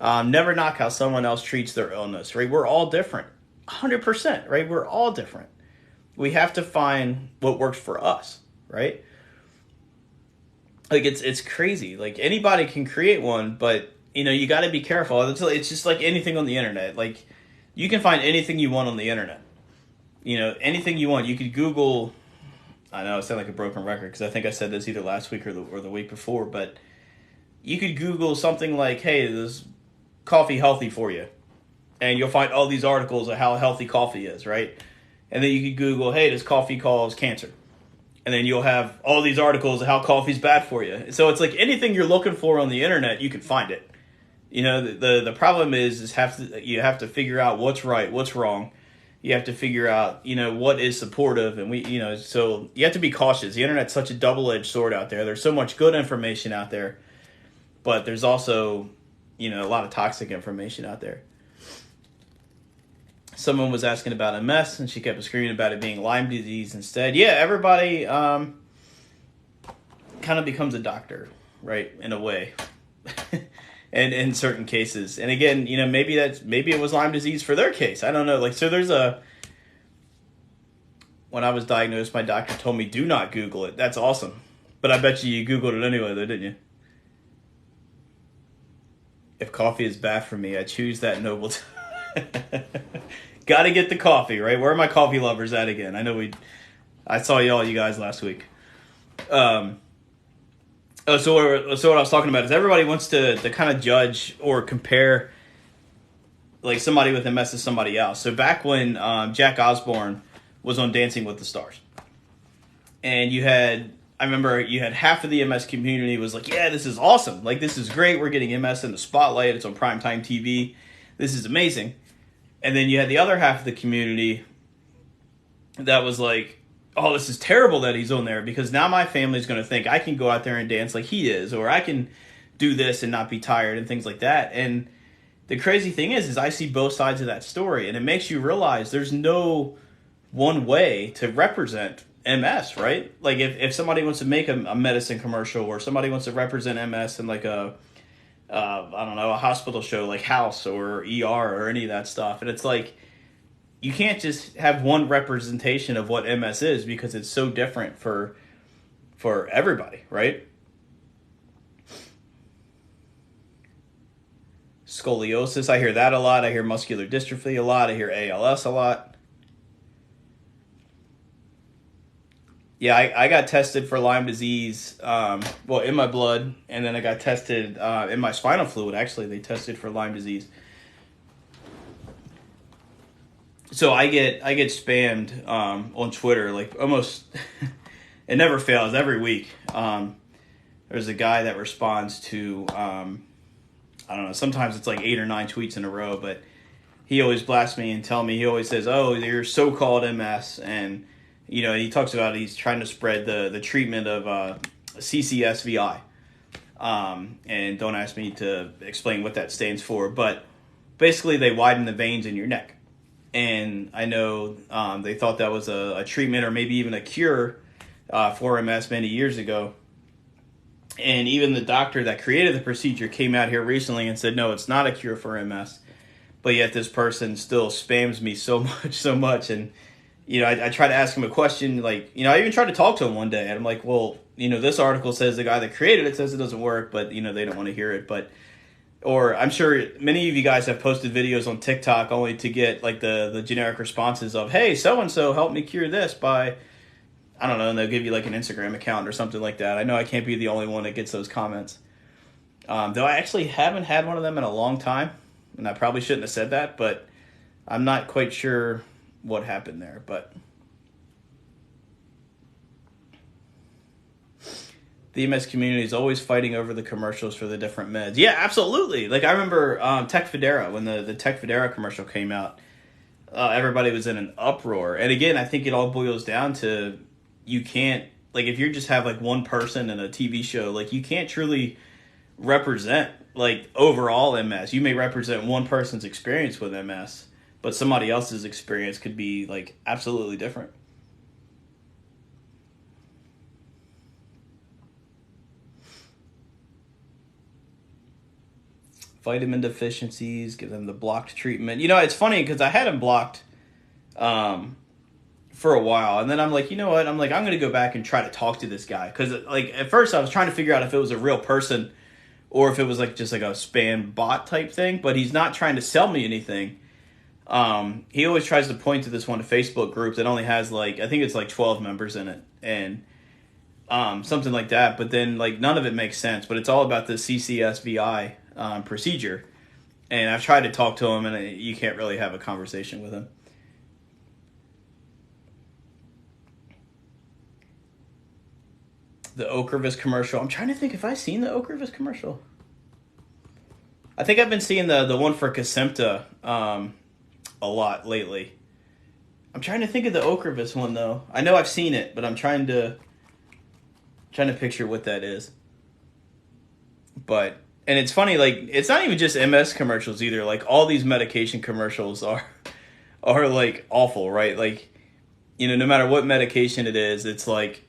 Never knock how someone else treats their illness, right? We're all different, 100%, right? We're all different. We have to find what works for us, right? Like it's crazy. Like anybody can create one, but you got to be careful. It's just like anything on the internet. Like you can find anything you want on the internet. Anything you want. You could Google. I know I sound like a broken record because I think I said this either last week or the week before, but you could Google something like, "Hey, is coffee healthy for you?" And you'll find all these articles of how healthy coffee is, right? And then you could Google, "Hey, does coffee cause cancer?" And then you'll have all these articles of how coffee's bad for you. So it's like anything you're looking for on the internet, you can find it. The problem is you have to figure out what's right, what's wrong. You have to figure out, what is supportive, and so you have to be cautious. The internet's such a double-edged sword out there. There's so much good information out there, but there's also, a lot of toxic information out there. Someone was asking about MS, and she kept screaming about it being Lyme disease instead. Yeah, everybody kind of becomes a doctor, right, in a way. And in certain cases, and again, maybe it was Lyme disease for their case. I don't know. Like, so when I was diagnosed, my doctor told me do not Google it. That's awesome, but I bet you Googled it anyway, though, didn't you? If coffee is bad for me, I choose that noble. Got to get the coffee, right? Where are my coffee lovers at again? I saw you guys last week. So what I was talking about is everybody wants to kind of judge or compare like somebody with MS to somebody else. So back when Jack Osbourne was on Dancing with the Stars, and I remember you had half of the MS community was like, yeah, this is awesome. Like, this is great. We're getting MS in the spotlight. It's on primetime TV. This is amazing. And then you had the other half of the community that was like, oh, this is terrible that he's on there because now my family's going to think I can go out there and dance like he is, or I can do this and not be tired and things like that. And the crazy thing is I see both sides of that story, and it makes you realize there's no one way to represent MS, right? Like if somebody wants to make a medicine commercial, or somebody wants to represent MS in like I don't know, a hospital show like House or ER or any of that stuff, and it's like, you can't just have one representation of what MS is because it's so different for everybody, right? Scoliosis, I hear that a lot. I hear muscular dystrophy a lot. I hear ALS a lot. Yeah, I got tested for Lyme disease, in my blood, and then I got tested in my spinal fluid. Actually, they tested for Lyme disease. So I get spammed on Twitter, like almost, it never fails, every week. There's a guy that responds to, I don't know, sometimes it's like 8 or 9 tweets in a row, but he always blasts me and he always says, oh, you're so-called MS, and, he talks about he's trying to spread the treatment of CCSVI, and don't ask me to explain what that stands for, but basically they widen the veins in your neck. And I know they thought that was a treatment or maybe even a cure for MS many years ago. And even the doctor that created the procedure came out here recently and said, no, it's not a cure for MS. But yet this person still spams me so much. And, I try to ask him a question. Like, I even tried to talk to him one day. And I'm like, well, this article says the guy that created it says it doesn't work. But, they don't want to hear it. Or I'm sure many of you guys have posted videos on TikTok only to get like the generic responses of, hey, so-and-so helped me cure this by, I don't know, and they'll give you like an Instagram account or something like that. I know I can't be the only one that gets those comments. Though I actually haven't had one of them in a long time, and I probably shouldn't have said that, but I'm not quite sure what happened there. But the MS community is always fighting over the commercials for the different meds. Yeah, absolutely. Like, I remember Tech Federa, when the Tech Federa commercial came out, everybody was in an uproar. And again, I think it all boils down to, you can't, like, if you just have like one person in a TV show, like, you can't truly represent like overall MS. You may represent one person's experience with MS, but somebody else's experience could be like absolutely different. Vitamin deficiencies, give them the blocked treatment. You know, it's funny because I had him blocked for a while, and then I'm like, you know what? I'm like, I'm gonna go back and try to talk to this guy because, like, at first I was trying to figure out if it was a real person or if it was like just like a spam bot type thing. But he's not trying to sell me anything. He always tries to point to this one Facebook group that only has like I think it's like 12 members in it, and something like that. But then like none of it makes sense. But it's all about the CCSVI procedure, and I've tried to talk to him, and you can't really have a conversation with him. The Ocrevus commercial. I'm trying to think if I've seen the Ocrevus commercial. I think I've been seeing the one for Kesimpta a lot lately. I'm trying to think of the Ocrevus one though. I know I've seen it, but I'm trying to picture what that is. But and it's funny, like it's not even just MS commercials either. Like all these medication commercials are like awful, right? Like, you know, no matter what medication it is, it's like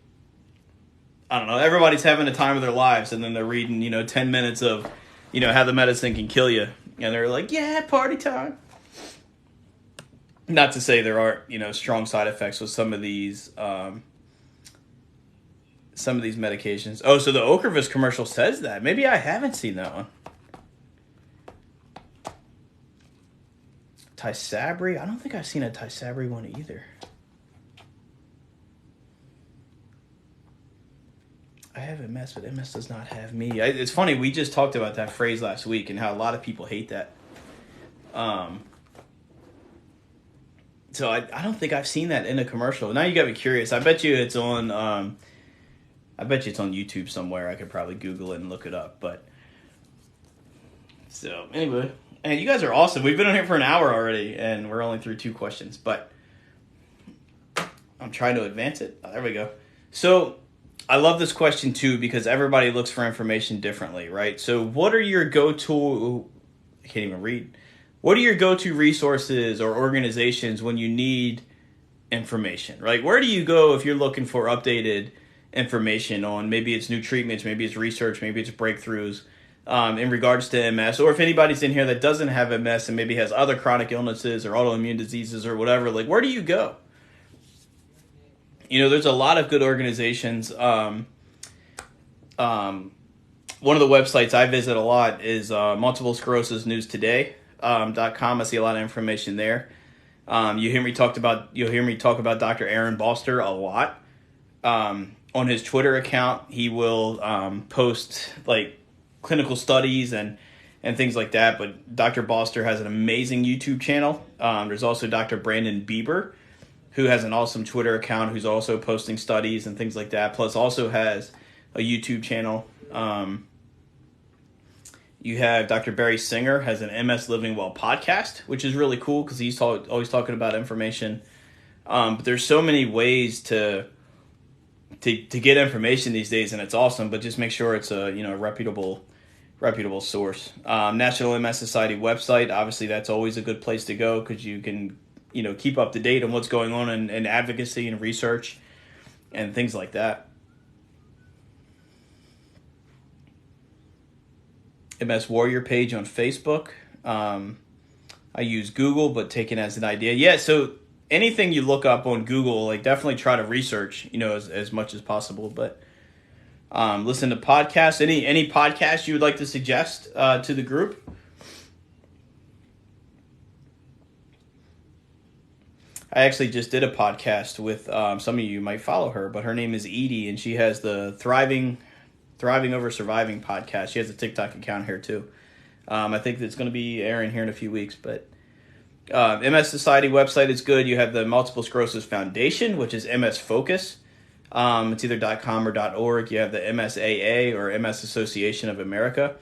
I don't know, everybody's having a time of their lives, and then they're reading, 10 minutes of, how the medicine can kill you. And they're like, yeah, party time. Not to say there aren't, strong side effects with some of these medications. Oh, so the Ocrevus commercial says that. Maybe I haven't seen that one. Tysabri? I don't think I've seen a Tysabri one either. I have MS, but MS does not have me. It's funny, we just talked about that phrase last week and how a lot of people hate that. So I don't think I've seen that in a commercial. Now you got me curious. I bet you it's on YouTube somewhere. I could probably Google it and look it up. But so anyway, and you guys are awesome. We've been on here for an hour already, and we're only through 2 questions. But I'm trying to advance it. There we go. So I love this question too because everybody looks for information differently, right? So what are your go-to? I can't even read. What are your go-to resources or organizations when you need information, right? Where do you go if you're looking for updated information on maybe it's new treatments, maybe it's research, maybe it's breakthroughs in regards to MS, or if anybody's in here that doesn't have MS and maybe has other chronic illnesses or autoimmune diseases or whatever, like where do you go? There's a lot of good organizations. One of the websites I visit a lot is Multiple Sclerosis News Today. .com. I see a lot of information there. You'll hear me talk about Dr. Aaron Balster a lot. On his Twitter account, he will post like clinical studies and things like that. But Dr. Balster has an amazing YouTube channel. There's also Dr. Brandon Bieber, who has an awesome Twitter account, who's also posting studies and things like that. Plus, also has a YouTube channel. You have Dr. Barry Singer has an MS Living Well podcast, which is really cool because he's always talking about information. But there's so many ways to get information these days, and it's awesome. But just make sure it's a reputable source. National MS Society website, obviously that's always a good place to go because you can keep up to date on what's going on in advocacy and research and things like that. MS Warrior page on Facebook. I use Google, but taken as an idea. Yeah, so anything you look up on Google, like definitely try to research, as much as possible. But listen to podcasts. Any podcasts you would like to suggest to the group? I actually just did a podcast with some of you might follow her, but her name is Edie, and she has the Thriving Over Surviving podcast. She has a TikTok account here too. I think it's going to be airing here in a few weeks, but MS Society website is good. You have the Multiple Sclerosis Foundation, which is MS Focus. It's either .com or .org. You have the MSAA or MS Association of America.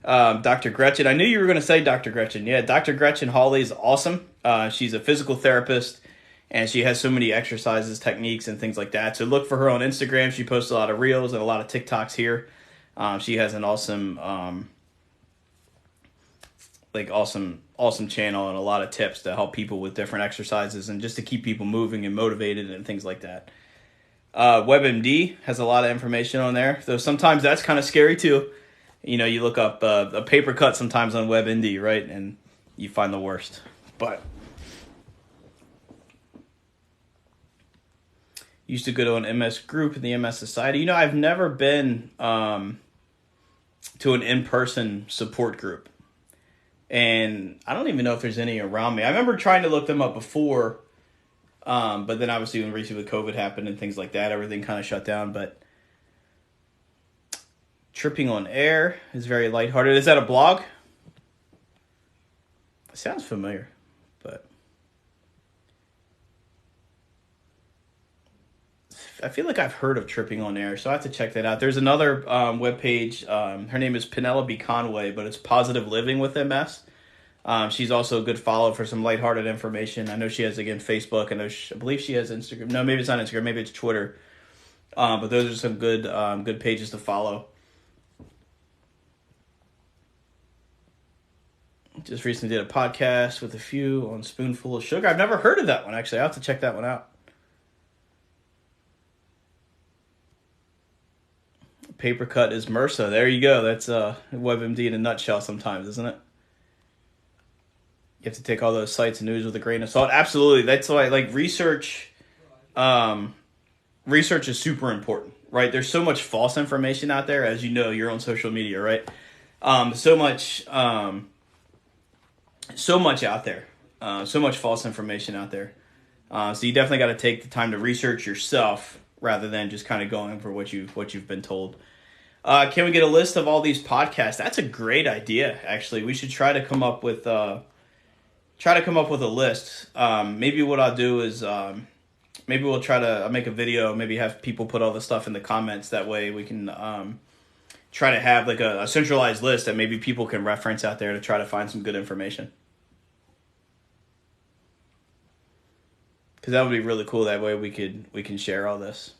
Dr. Gretchen, I knew you were going to say Dr. Gretchen. Yeah, Dr. Gretchen Hawley is awesome. She's a physical therapist, and she has so many exercises, techniques, and things like that. So look for her on Instagram. She posts a lot of reels and a lot of TikToks here. She has an awesome, awesome channel and a lot of tips to help people with different exercises and just to keep people moving and motivated and things like that. WebMD has a lot of information on there, though sometimes that's kind of scary too. You know, you look up a paper cut sometimes on WebMD, right, and you find the worst. But used to go to an MS group in the MS Society. You know, I've never been to an in-person support group. And I don't even know if there's any around me. I remember trying to look them up before, but then obviously when recently COVID happened and things like that, everything kind of shut down. But Tripping on Air is very lighthearted. Is that a blog? It sounds familiar, but I feel like I've heard of Tripping on Air, so I have to check that out. There's another webpage. Her name is Penelope Conway, but it's Positive Living with MS. She's also a good follow for some lighthearted information. I know she has, again, Facebook. I believe she has Instagram. No, maybe it's not Instagram. Maybe it's Twitter. But those are some good pages to follow. Just recently did a podcast with a few on Spoonful of Sugar. I've never heard of that one, actually. I'll have to check that one out. Paper cut is MRSA. There you go. That's WebMD in a nutshell sometimes, isn't it? You have to take all those sites and news with a grain of salt. Absolutely. That's why, like, research is super important, right? There's so much false information out there, as you know, you're on social media, right? So much out there. So much false information out there. So you definitely got to take the time to research yourself rather than just kind of going for what you've been told. Can we get a list of all these podcasts? That's a great idea, actually. We should try to come up with a list. Maybe what I'll do is maybe we'll try to make a video, maybe have people put all the stuff in the comments. That way we can try to have like a centralized list that maybe people can reference out there to try to find some good information. Because that would be really cool. That way we can share all this.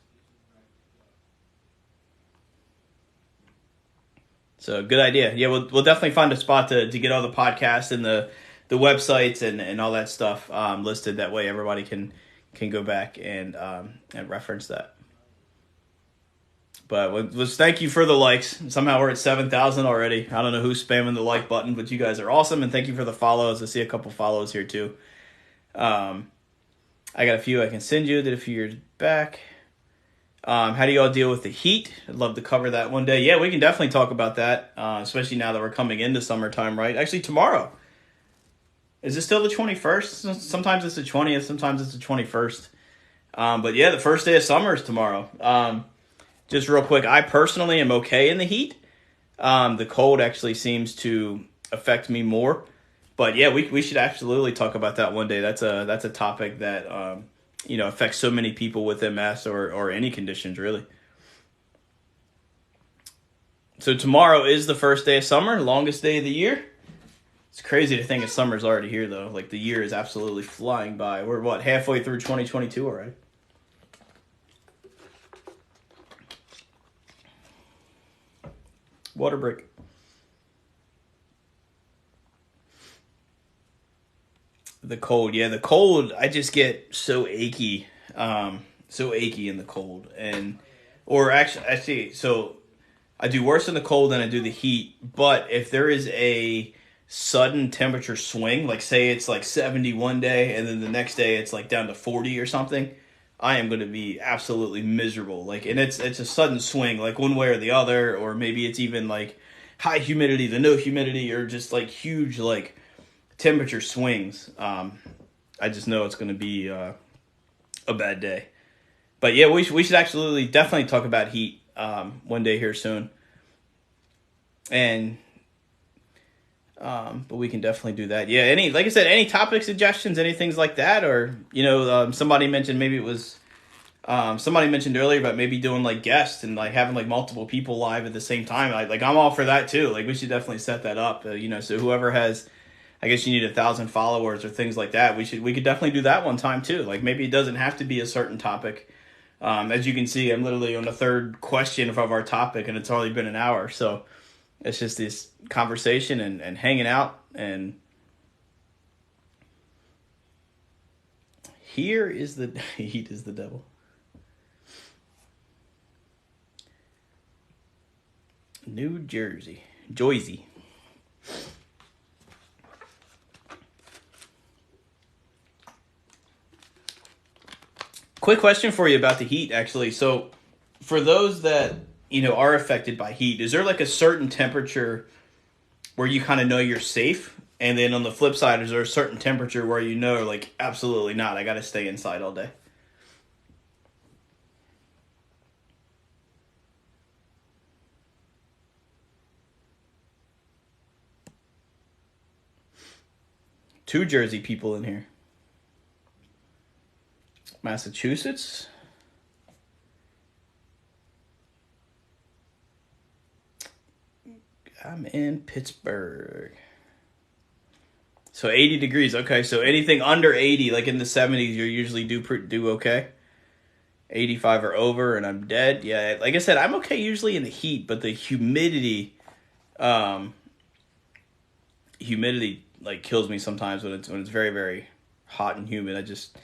So good idea. Yeah, we'll definitely find a spot to get all the podcasts and the websites and all that stuff listed. That way everybody can go back and reference that. But thank you for the likes. Somehow we're at 7,000 already. I don't know who's spamming the like button, but you guys are awesome. And thank you for the follows. I see a couple follows here too. I got a few I can send you. Did a few years back. How do you all deal with the heat? I'd love to cover that one day. Yeah, we can definitely talk about that, especially now that we're coming into summertime, right? Actually, tomorrow. Is it still the 21st? Sometimes it's the 20th, sometimes it's the 21st. But yeah, the first day of summer is tomorrow. Just real quick, I personally am okay in the heat. The cold actually seems to affect me more. But yeah, we should absolutely talk about that one day. That's a topic that affects so many people with MS or any conditions, really. So tomorrow is the first day of summer, longest day of the year. It's crazy to think summer's already here, though. Like, the year is absolutely flying by. We're, halfway through 2022 already? Water break. The cold, yeah, the cold. I just get so achy, in the cold, so I do worse in the cold than I do the heat. But if there is a sudden temperature swing, like say it's like 70 one day, and then the next day it's like down to 40 or something, I am going to be absolutely miserable. Like, and it's a sudden swing, like one way or the other, or maybe it's even like high humidity to no humidity, or just like huge like temperature swings. I just know it's going to be a bad day. But yeah, we should absolutely definitely talk about heat one day here soon. And but we can definitely do that. Yeah, like I said, any topic suggestions, any things like that, or somebody mentioned, maybe it was somebody mentioned earlier about maybe doing like guests and like having like multiple people live at the same time. I'm all for that too. Like, we should definitely set that up. So whoever has, I guess you need 1,000 followers or things like that, we could definitely do that one time too. Like, maybe it doesn't have to be a certain topic. As you can see, I'm literally on the third question of our topic, and it's already been an hour. So it's just this conversation and hanging out. And here is the heat is the devil. New Jersey. Joyzy. Quick question for you about the heat, actually. So, for those that are affected by heat, is there like a certain temperature where you kind of know you're safe, and then on the flip side, is there a certain temperature where like absolutely not? I got to stay inside all day. Two Jersey people in here. Massachusetts. I'm in Pittsburgh. So 80 degrees. Okay, so anything under 80, like in the 70s, you usually do okay. 85 or over, and I'm dead. Yeah, like I said, I'm okay usually in the heat, but the humidity like kills me sometimes when it's very, very hot and humid. I just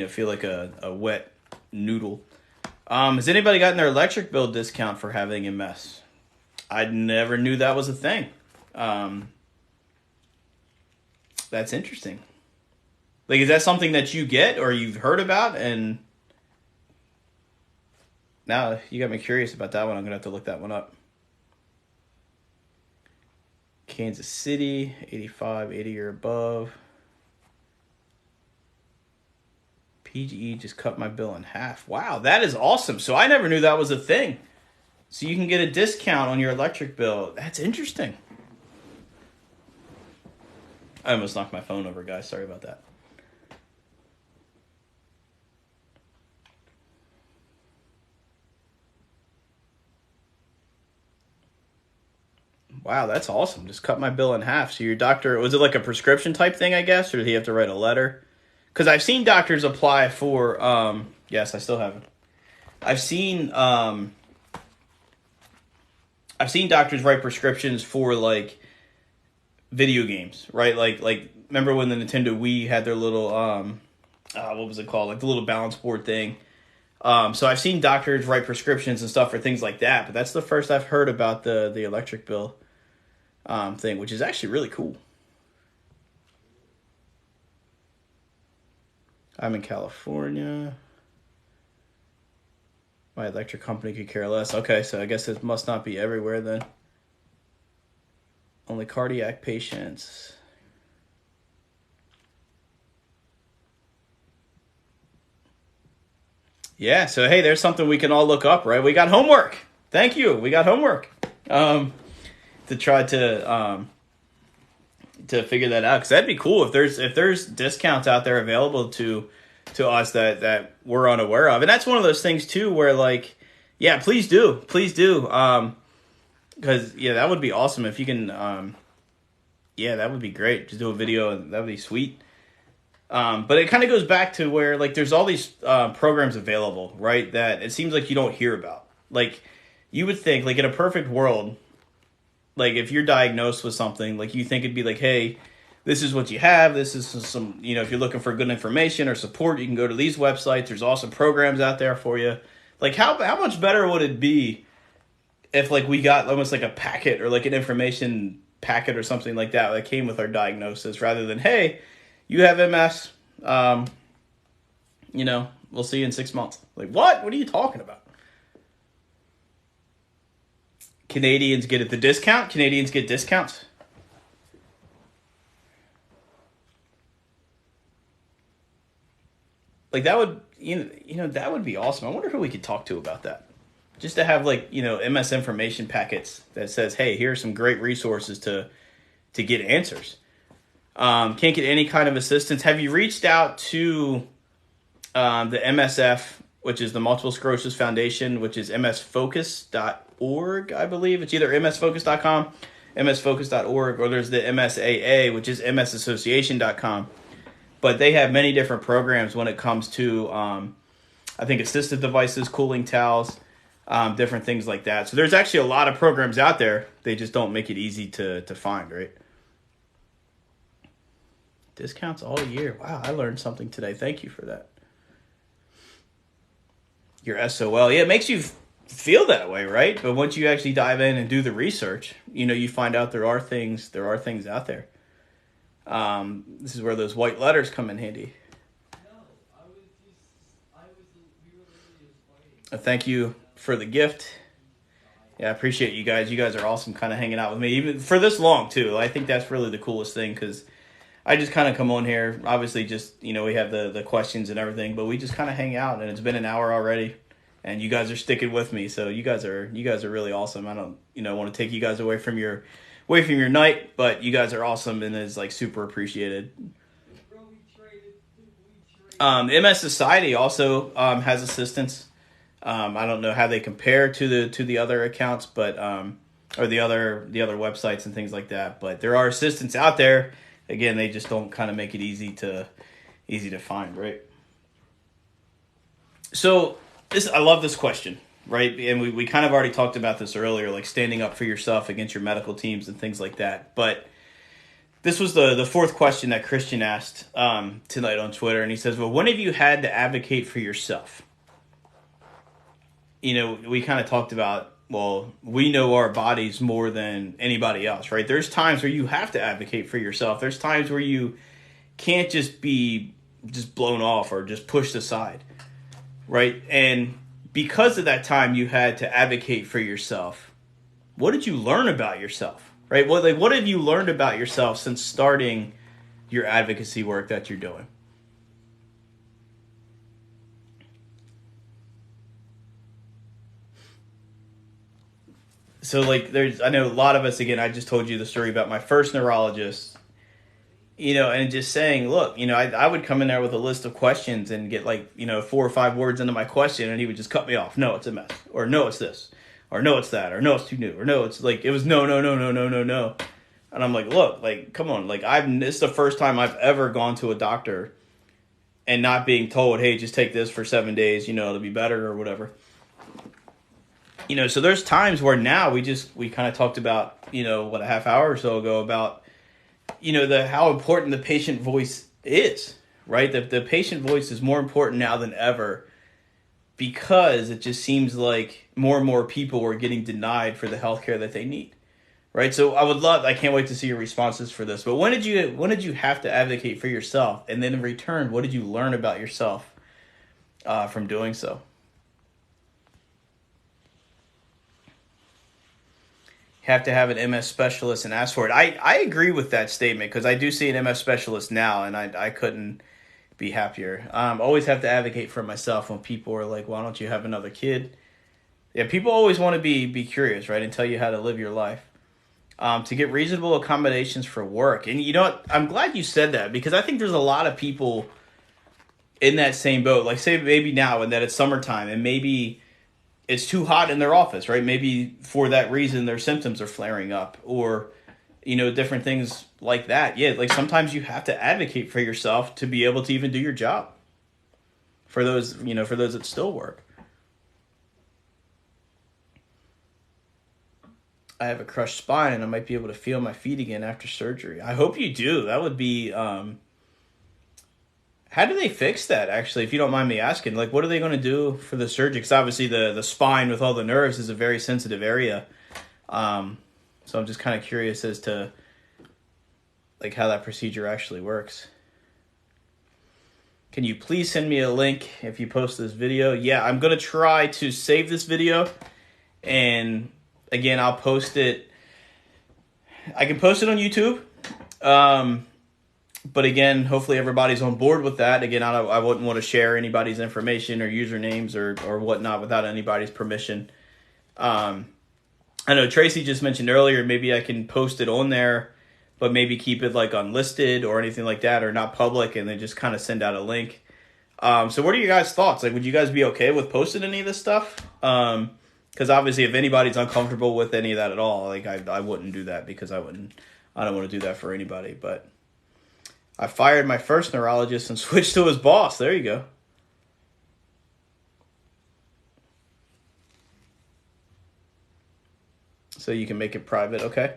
feel like a wet noodle. Has anybody gotten their electric bill discount for having MS? I never knew that was a thing. That's interesting. Like, is that something that you get or you've heard about? And now you got me curious about that one. I'm going to have to look that one up. Kansas City, 85, 80 or above. PGE just cut my bill in half. Wow, that is awesome. So I never knew that was a thing. So you can get a discount on your electric bill. That's interesting. I almost knocked my phone over, guys. Sorry about that. Wow, that's awesome. Just cut my bill in half. So your doctor, was it like a prescription type thing, I guess? Or did he have to write a letter? Because I've seen doctors apply for, yes, I still haven't. I've seen doctors write prescriptions for, like, video games, right? Like remember when the Nintendo Wii had their little, what was it called? Like the little balance board thing. So I've seen doctors write prescriptions and stuff for things like that, but that's the first I've heard about the electric bill thing, which is actually really cool. I'm in California. My electric company could care less. Okay, so I guess it must not be everywhere then. Only cardiac patients. Yeah, so hey, there's something we can all look up, right? We got homework. Thank you. We got homework. To try to figure that out, because that'd be cool if there's discounts out there available to us that we're unaware of. And that's one of those things too where, like, yeah, please do because that would be awesome if you can. That would be great. Just do a video, that would be sweet. But it kind of goes back to where, like, there's all these programs available, right, that it seems like you don't hear about. Like, you would think, like, in a perfect world, like, if you're diagnosed with something, like, you think it'd be like, hey, this is what you have. This is some, if you're looking for good information or support, you can go to these websites. There's awesome programs out there for you. Like, how much better would it be if, like, we got almost like a packet or like an information packet or something like that came with our diagnosis, rather than, hey, you have MS, we'll see you in 6 months. Like, what? What are you talking about? Canadians get it the discount? Canadians get discounts? Like, that would, that would be awesome. I wonder who we could talk to about that. Just to have, like, MS information packets that says, hey, here are some great resources to get answers. Can't get any kind of assistance. Have you reached out to the MSF, which is the Multiple Sclerosis Foundation, which is msfocus.org, I believe. It's either msfocus.com, msfocus.org, or there's the MSAA, which is msassociation.com. But they have many different programs when it comes to I think assistive devices, cooling towels, different things like that. So there's actually a lot of programs out there. They just don't make it easy to find, right? Discounts all year. Wow, I learned something today. Thank you for that. Your SOL. Yeah, it makes you feel that way, right? But once you actually dive in and do the research, you find out there are things out there. This is where those white letters come in handy. Thank you for the gift. Yeah, I appreciate you guys. You guys are awesome kind of hanging out with me, even for this long, too. I think that's really the coolest thing because I just kind of come on here. Obviously, just, we have the questions and everything, but we just kind of hang out, and it's been an hour already, and you guys are sticking with me. So you guys are really awesome. I don't, want to take you guys away from your night, but you guys are awesome, and it's like super appreciated. MS Society also has assistance. I don't know how they compare to the other accounts, but or the other websites and things like that. But there are assistants out there. Again, they just don't kind of make it easy to find, right? So I love this question, right? And we kind of already talked about this earlier, like standing up for yourself against your medical teams and things like that. But this was the fourth question that Christian asked tonight on Twitter, and he says, "Well, when have you had to advocate for yourself?" We kind of talked about, well, we know our bodies more than anybody else, right? There's times where you have to advocate for yourself. There's times where you can't just be just blown off or just pushed aside, right? And because of that time you had to advocate for yourself, what did you learn about yourself, right? What have you learned about yourself since starting your advocacy work that you're doing? So I know a lot of us, again, I just told you the story about my first neurologist, and just saying, look, I would come in there with a list of questions and get 4 or 5 words into my question, and he would just cut me off. No, it's a mess. Or no, it's this. Or no, it's that. Or no, it's too new. Or no, it's it was no. And I'm like, look, come on. This is the first time I've ever gone to a doctor and not being told, hey, just take this for 7 days, it'll be better or whatever. So there's times where now we kind of talked about, a half hour or so ago about, how important the patient voice is, right? The patient voice is more important now than ever because it just seems like more and more people are getting denied for the healthcare that they need, right? So I can't wait to see your responses for this, but when did you have to advocate for yourself? And then in return, what did you learn about yourself from doing so? Have to have an MS specialist and ask for it. I agree with that statement because I do see an MS specialist now, and I couldn't be happier. Always have to advocate for myself when people are like, why don't you have another kid? Yeah, people always want to be curious, right, and tell you how to live your life. To get reasonable accommodations for work. And you know what? I'm glad you said that because I think there's a lot of people in that same boat. Like say maybe now and that it's summertime and maybe it's too hot in their office, right? Maybe for that reason their symptoms are flaring up or, different things like that. Yeah, sometimes you have to advocate for yourself to be able to even do your job for those that still work. I have a crushed spine and I might be able to feel my feet again after surgery. I hope you do. That would be... How do they fix that, actually, if you don't mind me asking? What are they going to do for the surgery? Because obviously the spine with all the nerves is a very sensitive area. So I'm just kind of curious as to, how that procedure actually works. Can you please send me a link if you post this video? Yeah, I'm going to try to save this video. And, again, I'll post it. I can post it on YouTube. But again, hopefully everybody's on board with that. Again, I wouldn't want to share anybody's information or usernames or whatnot without anybody's permission. I know Tracy just mentioned earlier, maybe I can post it on there, but maybe keep it unlisted or anything like that or not public and then just kind of send out a link. So what are your guys' thoughts? Would you guys be okay with posting any of this stuff? Because obviously if anybody's uncomfortable with any of that at all, I wouldn't do that because I don't want to do that for anybody, but... I fired my first neurologist and switched to his boss. There you go. So you can make it private, okay?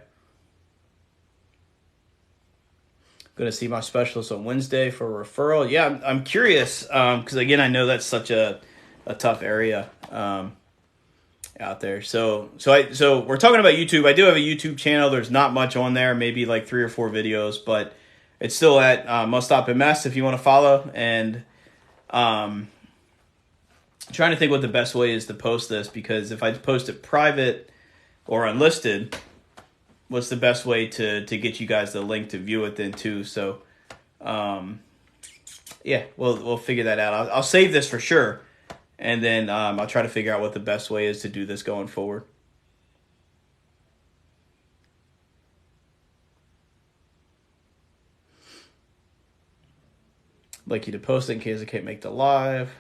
Going to see my specialist on Wednesday for a referral. Yeah, I'm curious because again, I know that's such a tough area out there. So we're talking about YouTube. I do have a YouTube channel. There's not much on there, maybe like 3 or 4 videos, but it's still at Must Stop MS if you want to follow. And trying to think what the best way is to post this, because if I post it private or unlisted, what's the best way to get you guys the link to view it then too. So yeah, we'll figure that out. I'll save this for sure, and then I'll try to figure out what the best way is to do this going forward. I'd like you to post it in case I can't make the live.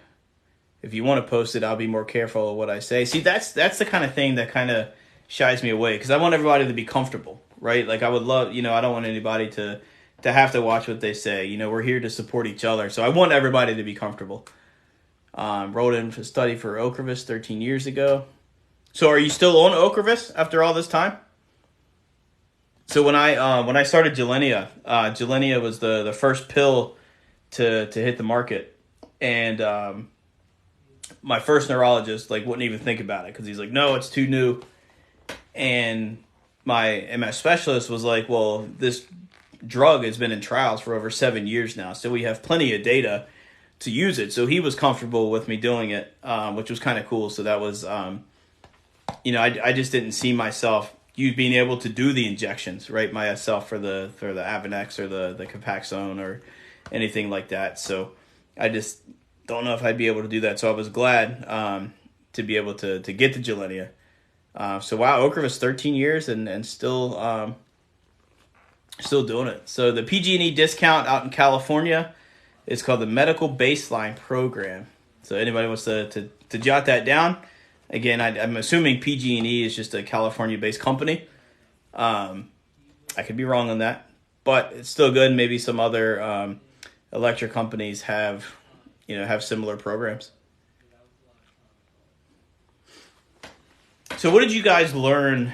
If you want to post it, I'll be more careful of what I say. See, that's the kind of thing that kind of shies me away, because I want everybody to be comfortable, right? Like I would love, I don't want anybody to have to watch what they say. We're here to support each other. So I want everybody to be comfortable. Wrote in to study for Ocrevus 13 years ago. So are you still on Ocrevus after all this time? So when I started Gilenya, Gilenya was the first pill to hit the market. And my first neurologist wouldn't even think about it because he's like, no, it's too new. And my MS specialist was like, well, this drug has been in trials for over 7 years now, so we have plenty of data to use it. So he was comfortable with me doing it, which was kind of cool. So that was, I just didn't see myself being able to do the injections, right, myself for the Avonex or the Copaxone or anything like that. So I just don't know if I'd be able to do that. So I was glad to be able to get the Gilenya. So wow, Ocrevus 13 years and still doing it. So the PG&E discount out in California is called the Medical Baseline Program. So anybody wants to jot that down. Again, I'm assuming PG&E is just a California-based company. I could be wrong on that, but it's still good. Maybe some other electric companies have similar programs. So what did you guys learn?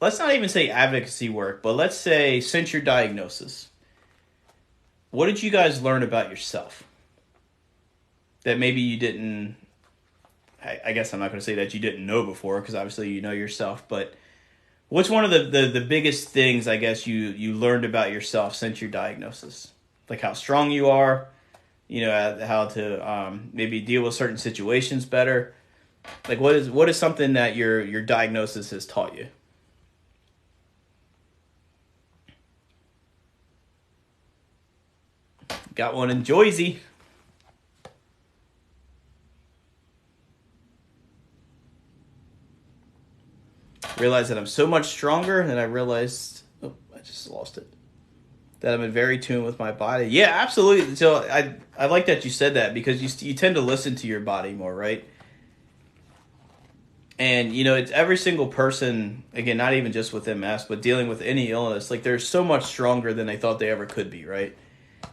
Let's not even say advocacy work, but let's say since your diagnosis, what did you guys learn about yourself that maybe you didn't, I guess I'm not going to say that you didn't know before, because obviously you know yourself, but what's one of the biggest things, I guess, you learned about yourself since your diagnosis? Like how strong you are, how to maybe deal with certain situations better. Like what is something that your diagnosis has taught you? Got one in Joyzy. Realized that I'm so much stronger, and I realized, I just lost it, that I'm in very tune with my body. Yeah, absolutely. So I like that you said that, because you tend to listen to your body more, right? And, it's every single person, again, not even just with MS, but dealing with any illness, they're so much stronger than they thought they ever could be, right?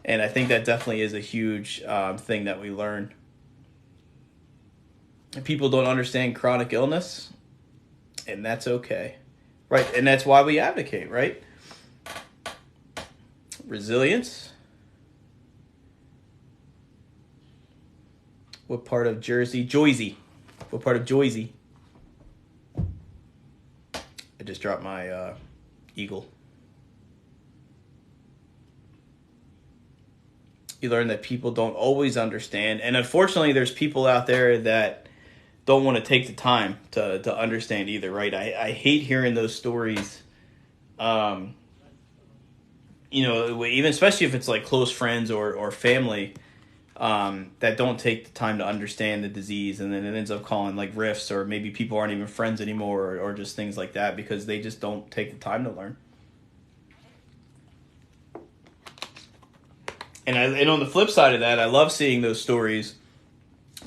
And I think that definitely is a huge thing that we learn. People don't understand chronic illness, and that's okay, right? And that's why we advocate, right? Resilience. What part of Jersey? Joyzy. What part of Joyzy? I just dropped my eagle. You learn that people don't always understand. And unfortunately, there's people out there that don't want to take the time to understand either, right? I hate hearing those stories, even especially if it's like close friends or family that don't take the time to understand the disease, and then it ends up calling rifts, or maybe people aren't even friends anymore, or just things like that, because they just don't take the time to learn. And on the flip side of that, I love seeing those stories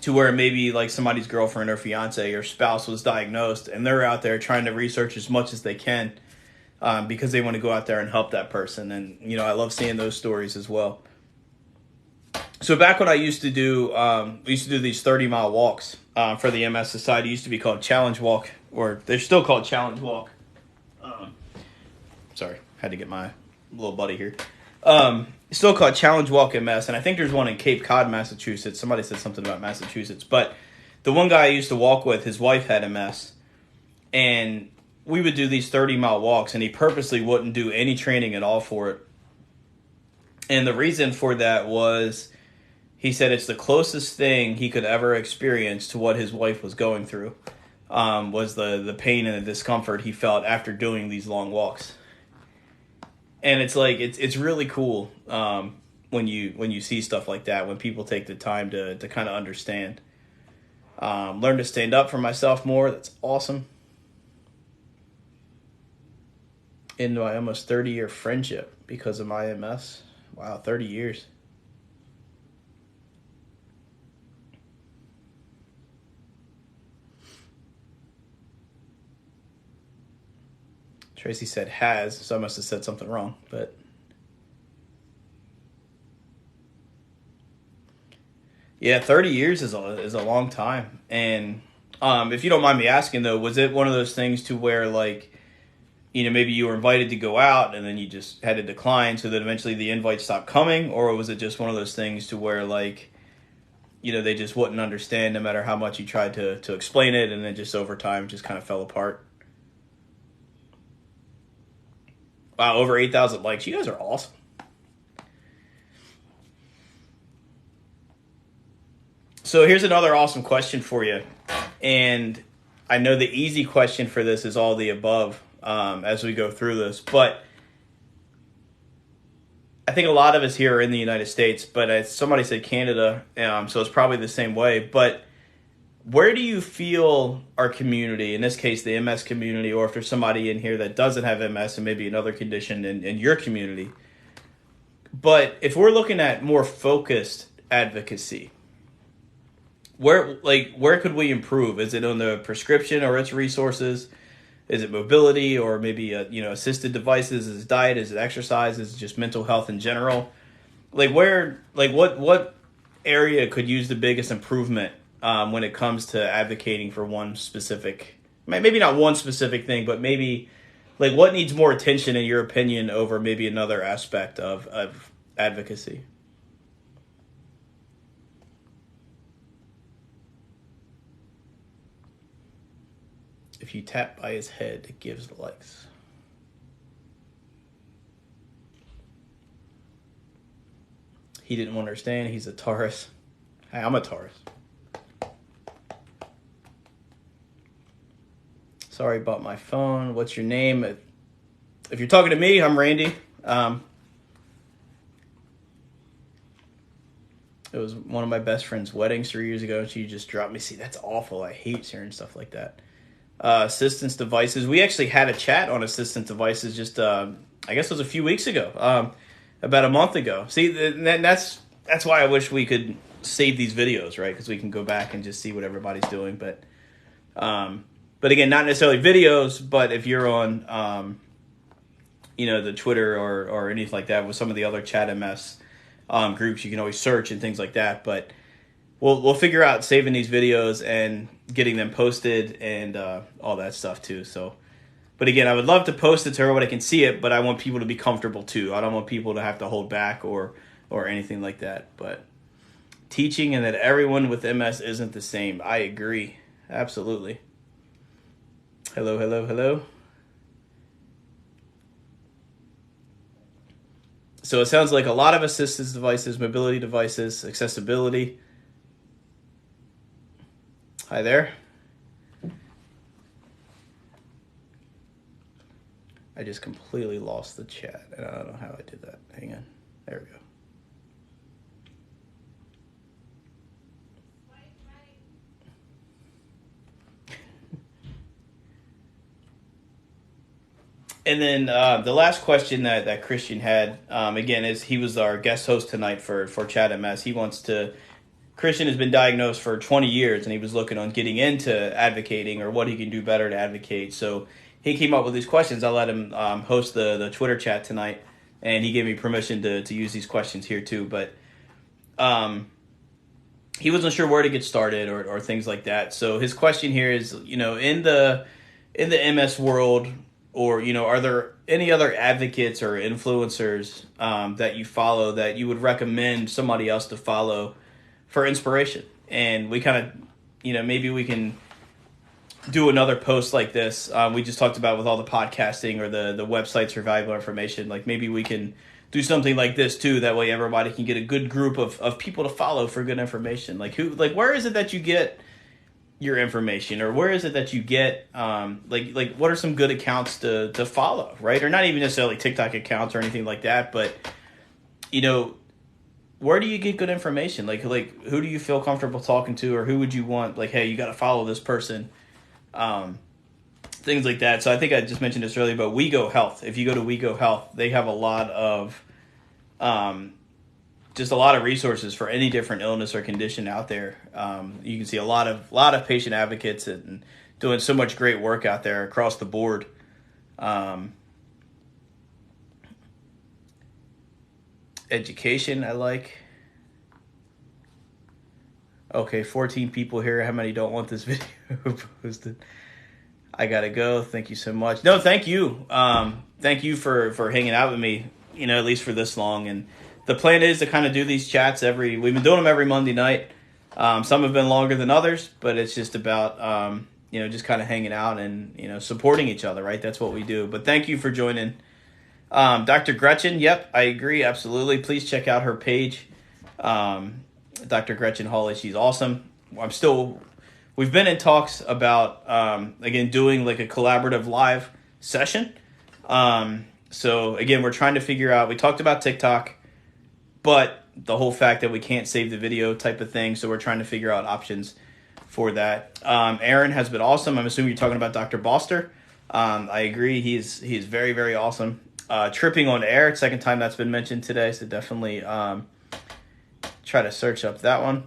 to where maybe somebody's girlfriend or fiance or spouse was diagnosed, and they're out there trying to research as much as they can because they want to go out there and help that person. And, I love seeing those stories as well. So back when I used to do, we used to do these 30-mile walks for the MS Society. It used to be called Challenge Walk, or they're still called Challenge Walk. Sorry, had to get my little buddy here. It's still called Challenge Walk MS, and I think there's one in Cape Cod, Massachusetts. Somebody said something about Massachusetts, but the one guy I used to walk with, his wife had MS, and we would do these 30-mile walks, and he purposely wouldn't do any training at all for it. And the reason for that was, he said it's the closest thing he could ever experience to what his wife was going through, was the pain and the discomfort he felt after doing these long walks. And it's like, it's really cool when you see stuff like that, when people take the time to kind of understand. Learn to stand up for myself more. That's awesome. Into my almost 30-year friendship because of my MS. Wow, 30 years. Tracy said has, so I must have said something wrong, but yeah, 30 years is a long time. And if you don't mind me asking though, was it one of those things to where, like, maybe you were invited to go out and then you just had to decline so that eventually the invite stopped coming? Or was it just one of those things to where, like, they just wouldn't understand no matter how much you tried to explain it, and then just over time just kind of fell apart? Wow, over 8,000 likes. You guys are awesome. So here's another awesome question for you. And I know the easy question for this is all the above as we go through this. But I think a lot of us here are in the United States, but somebody said Canada, so it's probably the same way. But where do you feel our community, in this case the MS community, or if there's somebody in here that doesn't have MS and maybe another condition in your community, but if we're looking at more focused advocacy, where could we improve? Is it on the prescription or its resources? Is it mobility, or maybe assisted devices? Is it diet? Is it exercise? Is it just mental health in general? What area could use the biggest improvement when it comes to advocating for one specific, maybe not one specific thing, but maybe what needs more attention in your opinion over maybe another aspect of advocacy? If you tap by his head, it gives likes. He didn't understand. He's a Taurus. Hey, I'm a Taurus. Sorry about my phone. What's your name? If you're talking to me, I'm Randy. It was one of my best friend's weddings 3 years ago, and she just dropped me. See, that's awful. I hate hearing stuff like that. Assistance devices. We actually had a chat on assistance devices just, I guess it was a few weeks ago, about a month ago. See, that's why I wish we could save these videos, right? Because we can go back and just see what everybody's doing. But again, not necessarily videos, but if you're on, the Twitter or anything like that with some of the other ChatMS groups, you can always search and things like that. But we'll figure out saving these videos and getting them posted and all that stuff too. So, but again, I would love to post it so everybody can see it, but I want people to be comfortable too. I don't want people to have to hold back or anything like that. But teaching and that everyone with MS isn't the same. I agree. Absolutely. Hello, hello, hello. So it sounds like a lot of assistance devices, mobility devices, accessibility. Hi there. I just completely lost the chat, and I don't know how I did that. Hang on. There we go. And then the last question that Christian had, again, is he was our guest host tonight for ChatMS. Christian has been diagnosed for 20 years, and he was looking on getting into advocating or what he can do better to advocate. So he came up with these questions. I let him host the Twitter chat tonight, and he gave me permission to use these questions here too. But he wasn't sure where to get started or things like that. So his question here is, in the MS world, or are there any other advocates or influencers that you follow that you would recommend somebody else to follow for inspiration? And we kind of, maybe we can do another post like this. We just talked about with all the podcasting or the websites for valuable information. Like maybe we can do something like this too. That way everybody can get a good group of people to follow for good information. Where is it that you get your information, or where is it that you get what are some good accounts to follow, right? Or not even necessarily TikTok accounts or anything like that, but where do you get good information? Like who do you feel comfortable talking to, or who would you want, like, hey, you got to follow this person, things like that. So I think I just mentioned this earlier, but WeGo Health. If you go to WeGo Health, they have a lot of just a lot of resources for any different illness or condition out there. You can see a lot of patient advocates and doing so much great work out there across the board. Education, I like. Okay, 14 people here. How many don't want this video posted? I gotta go. Thank you so much. No, thank you. Thank you for hanging out with me, at least for this long. And the plan is to kind of do these chats we've been doing them every Monday night. Some have been longer than others, but it's just about, just kind of hanging out and, supporting each other, right? That's what we do. But thank you for joining. Dr. Gretchen, yep, I agree, absolutely. Please check out her page. Dr. Gretchen Hawley, she's awesome. We've been in talks about, again, doing like a collaborative live session. So again, we're trying to figure out, we talked about TikTok, but the whole fact that we can't save the video type of thing. So we're trying to figure out options for that. Aaron has been awesome. I'm assuming you're talking about Dr. Boster. I agree. He's very, very awesome. Tripping on Air, second time that's been mentioned today. So definitely try to search up that one.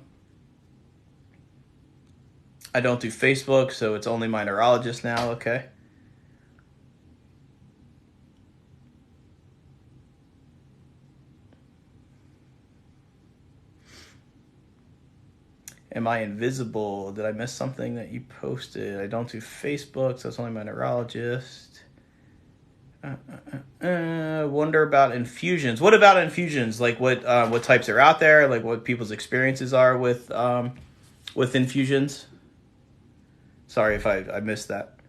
I don't do Facebook, so it's only my neurologist now. Okay. Am I invisible? Did I miss something that you posted? I don't do Facebook, so it's only my neurologist. Wonder about infusions. What about infusions? Like what types are out there? Like what people's experiences are with infusions? Sorry if I missed that.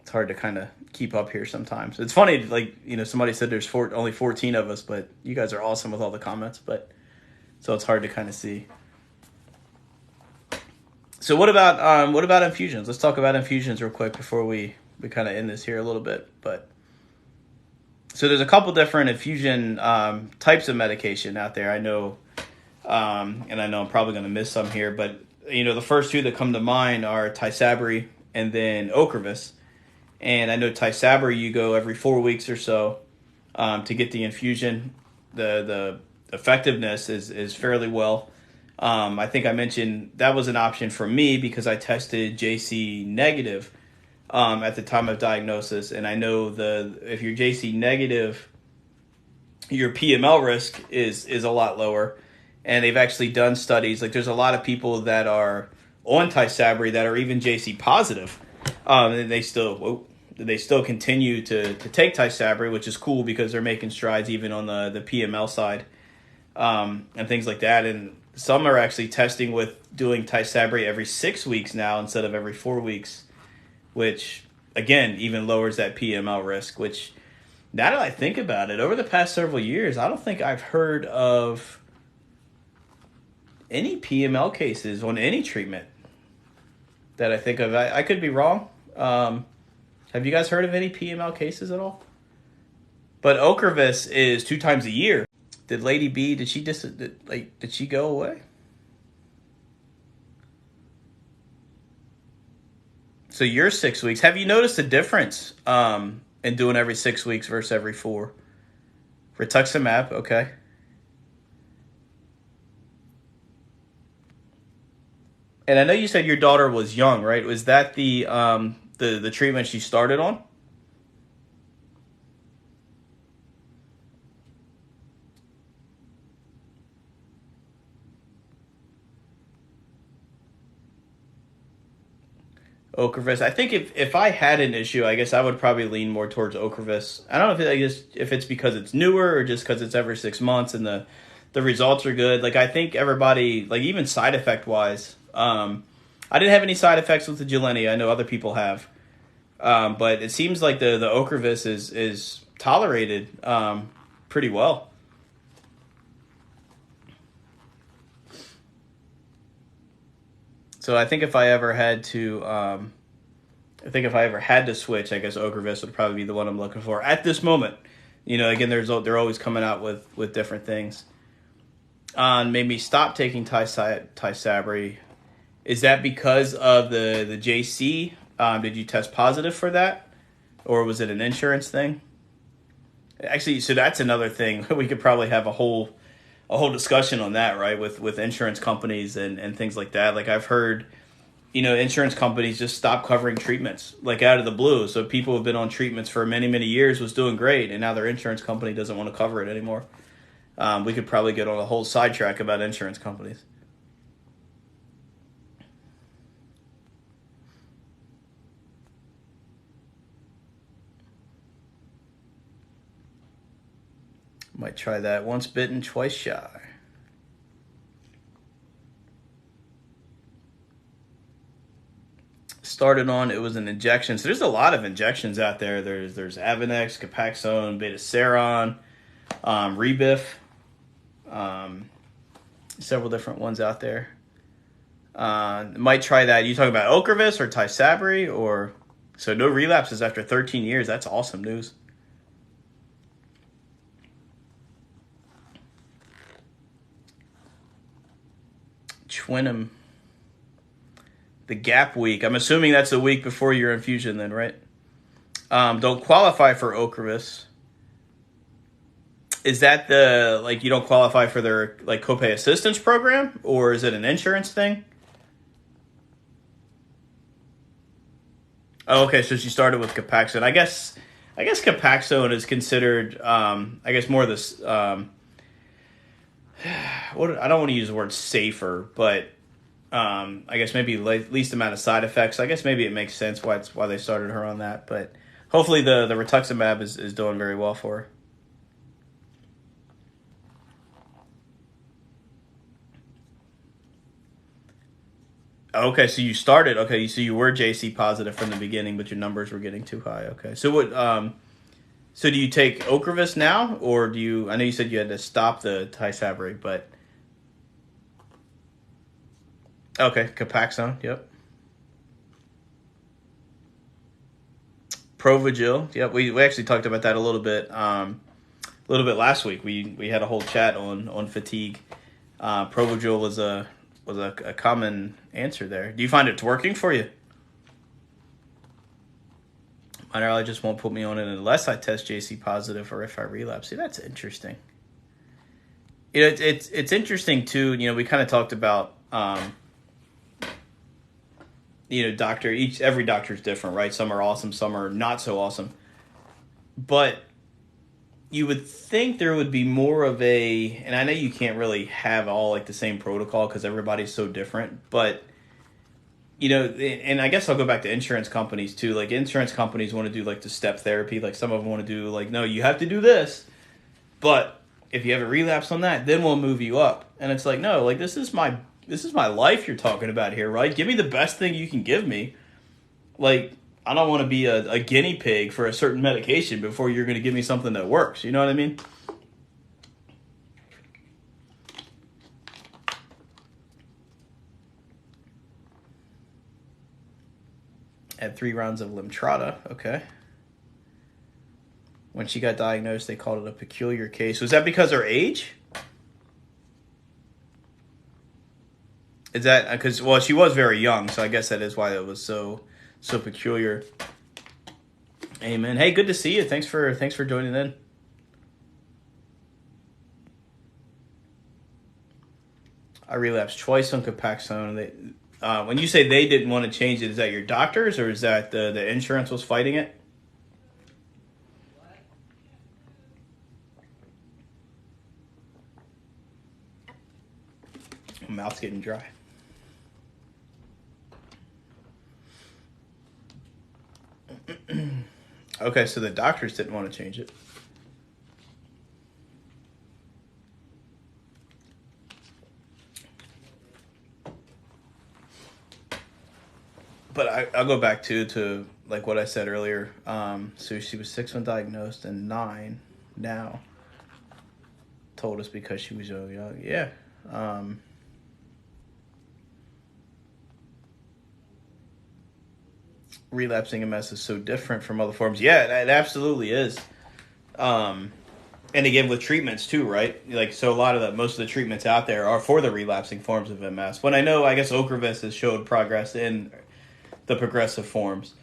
It's hard to kind of keep up here sometimes. It's funny, like, somebody said there's only 14 of us, but you guys are awesome with all the comments. But so it's hard to kind of see. So what about infusions? Let's talk about infusions real quick before we kind of end this here a little bit. But so there's a couple different infusion types of medication out there. I know, and I know I'm probably going to miss some here, but the first two that come to mind are Tysabri and then Ocrevus. And I know Tysabri, you go every 4 weeks or so to get the infusion. The effectiveness is fairly well. I think I mentioned that was an option for me because I tested JC negative at the time of diagnosis. And I know if you're JC negative, your PML risk is a lot lower. And they've actually done studies. Like there's a lot of people that are on Tysabri that are even JC positive. And they still continue to take Tysabri, which is cool because they're making strides even on the PML side and things like that. And some are actually testing with doing Tysabri every 6 weeks now instead of every 4 weeks, which, again, even lowers that PML risk, which, now that I think about it, over the past several years, I don't think I've heard of any PML cases on any treatment that I think of. I could be wrong. Have you guys heard of any PML cases at all? But Ocrevus is 2 times a year. Did Lady B, did she go away? So you're 6 weeks. Have you noticed a difference in doing every 6 weeks versus every 4? Rituximab, okay. And I know you said your daughter was young, right? Was that the treatment she started on? Ocrevus. I think if I had an issue, I guess I would probably lean more towards Ocrevus. I don't know if it's because it's newer or just because it's every 6 months and the results are good. Like I think everybody, like even side effect wise, I didn't have any side effects with the Gilenya. I know other people have, but it seems like the Ocrevus is tolerated pretty well. So I think if I ever had to, switch, I guess Ocrevus would probably be the one I'm looking for at this moment. Again, they're always coming out with different things. Made me stop taking Tysabri. Is that because of the JC? Did you test positive for that, or was it an insurance thing? Actually, so that's another thing. We could probably have a whole discussion on that, right? With insurance companies and things like that. Like I've heard, insurance companies just stop covering treatments like out of the blue. So people have been on treatments for many, many years, was doing great, and now their insurance company doesn't want to cover it anymore. We could probably get on a whole sidetrack about insurance companies. Might try that. Once bitten, twice shy. Started on, it was an injection. So there's a lot of injections out there. There's Avonex, Capaxone, Betaseron, Rebif, several different ones out there. Might try that. You talking about Ocrevus or Tysabri, or so no relapses after 13 years. That's awesome news. Twinum. The gap week. I'm assuming that's a week before your infusion then, right? Don't qualify for Ocrevus. Is that you don't qualify for their like copay assistance program, or is it an insurance thing? Oh, okay, so she started with Capaxone. I guess Capaxone is considered I guess more this I don't want to use the word safer, but I guess maybe least amount of side effects. I guess maybe it makes sense why they started her on that. But hopefully the rituximab is doing very well for her. Okay, so you started. Okay, so you were JC positive from the beginning, but your numbers were getting too high. Okay, so what? So do you take Ocrevus now, or do you? I know you said you had to stop the Tysabri, but okay, Capaxone. Yep. Provigil. Yep. We actually talked about that a little bit. A little bit last week. We had a whole chat on fatigue. Provigil was a common answer there. Do you find it's working for you? My neurologist won't put me on it unless I test JC positive or if I relapse. See, that's interesting. It's interesting too. We kind of talked about every doctor is different, right? Some are awesome, some are not so awesome. But you would think there would be more of and I know you can't really have all like the same protocol because everybody's so different, but and I guess I'll go back to insurance companies too. Like insurance companies want to do like the step therapy. Like some of them want to do like, no, you have to do this, but if you have a relapse on that, then we'll move you up. And it's like, no, like this is my life you're talking about here, right? Give me the best thing you can give me. Like I don't want to be a guinea pig for a certain medication before you're going to give me something that works. You know what I mean? Had 3 rounds of Limtrada. Okay. When she got diagnosed, they called it a peculiar case. Was that because of her age? Is that because, well, she was very young, so I guess that is why it was so peculiar. Amen. Hey, good to see you. Thanks for joining in. I relapsed twice on Capaxone. When you say they didn't want to change it, is that your doctors or is that the insurance was fighting it? My mouth's getting dry. Okay, so the doctors didn't want to change it. But I'll go back to like what I said earlier. So she was 6 when diagnosed and 9 now. Told us because she was so young. Yeah. Relapsing MS is so different from other forms. Yeah, it absolutely is. And again, with treatments too, right? Like, so a lot of most of the treatments out there are for the relapsing forms of MS. When I know, I guess Ocrevus has showed progress in the progressive forms.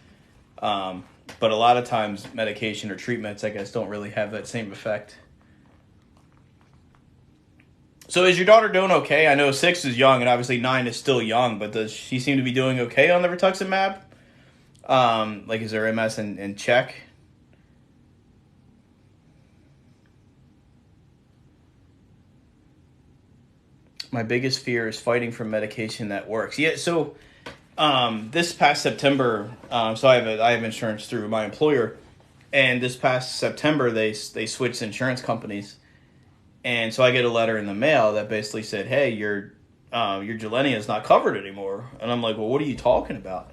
But a lot of times medication or treatments, I guess, don't really have that same effect. So is your daughter doing okay? I know 6 is young and obviously 9 is still young, but does she seem to be doing okay on the rituximab? Like, is her MS in check? My biggest fear is fighting for medication that works. Yeah, so this past September, so I have insurance through my employer, and this past September they switched insurance companies, and so I get a letter in the mail that basically said, "Hey, your Gilenya is not covered anymore," and I'm like, "Well, what are you talking about?"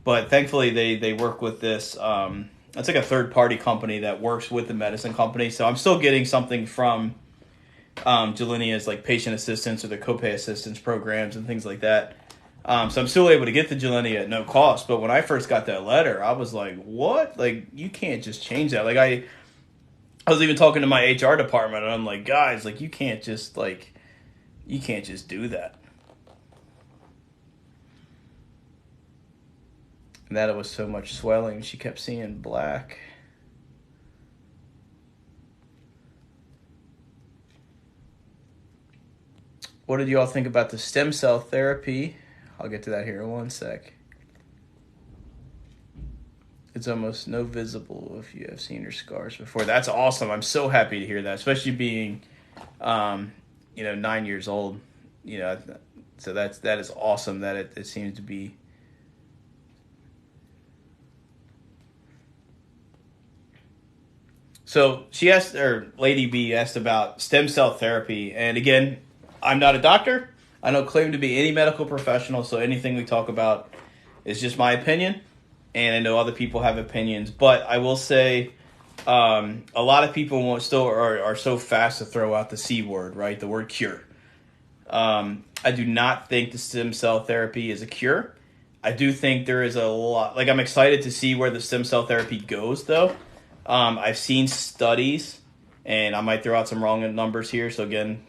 But thankfully they work with this. It's like a third party company that works with the medicine company, so I'm still getting something from Gilenia's like patient assistance or the copay assistance programs and things like that. So I'm still able to get the Gilenya at no cost. But when I first got that letter, I was like, "What? Like, you can't just change that." Like, I was even talking to my HR department, and I'm like, "Guys, like, you can't just do that." And that it was so much swelling, she kept seeing black. What did you all think about the stem cell therapy? I'll get to that here in one sec. It's almost no visible if you have seen her scars before. That's awesome. I'm so happy to hear that, especially being, 9 years old. So that is awesome that it seems to be. So she asked, or Lady B asked about stem cell therapy, and again, I'm not a doctor. I don't claim to be any medical professional, so anything we talk about is just my opinion. And I know other people have opinions, but I will say a lot of people are so fast to throw out the C word, right? The word cure. I do not think the stem cell therapy is a cure. I do think there is a lot. Like, I'm excited to see where the stem cell therapy goes, though. I've seen studies, and I might throw out some wrong numbers here. So again,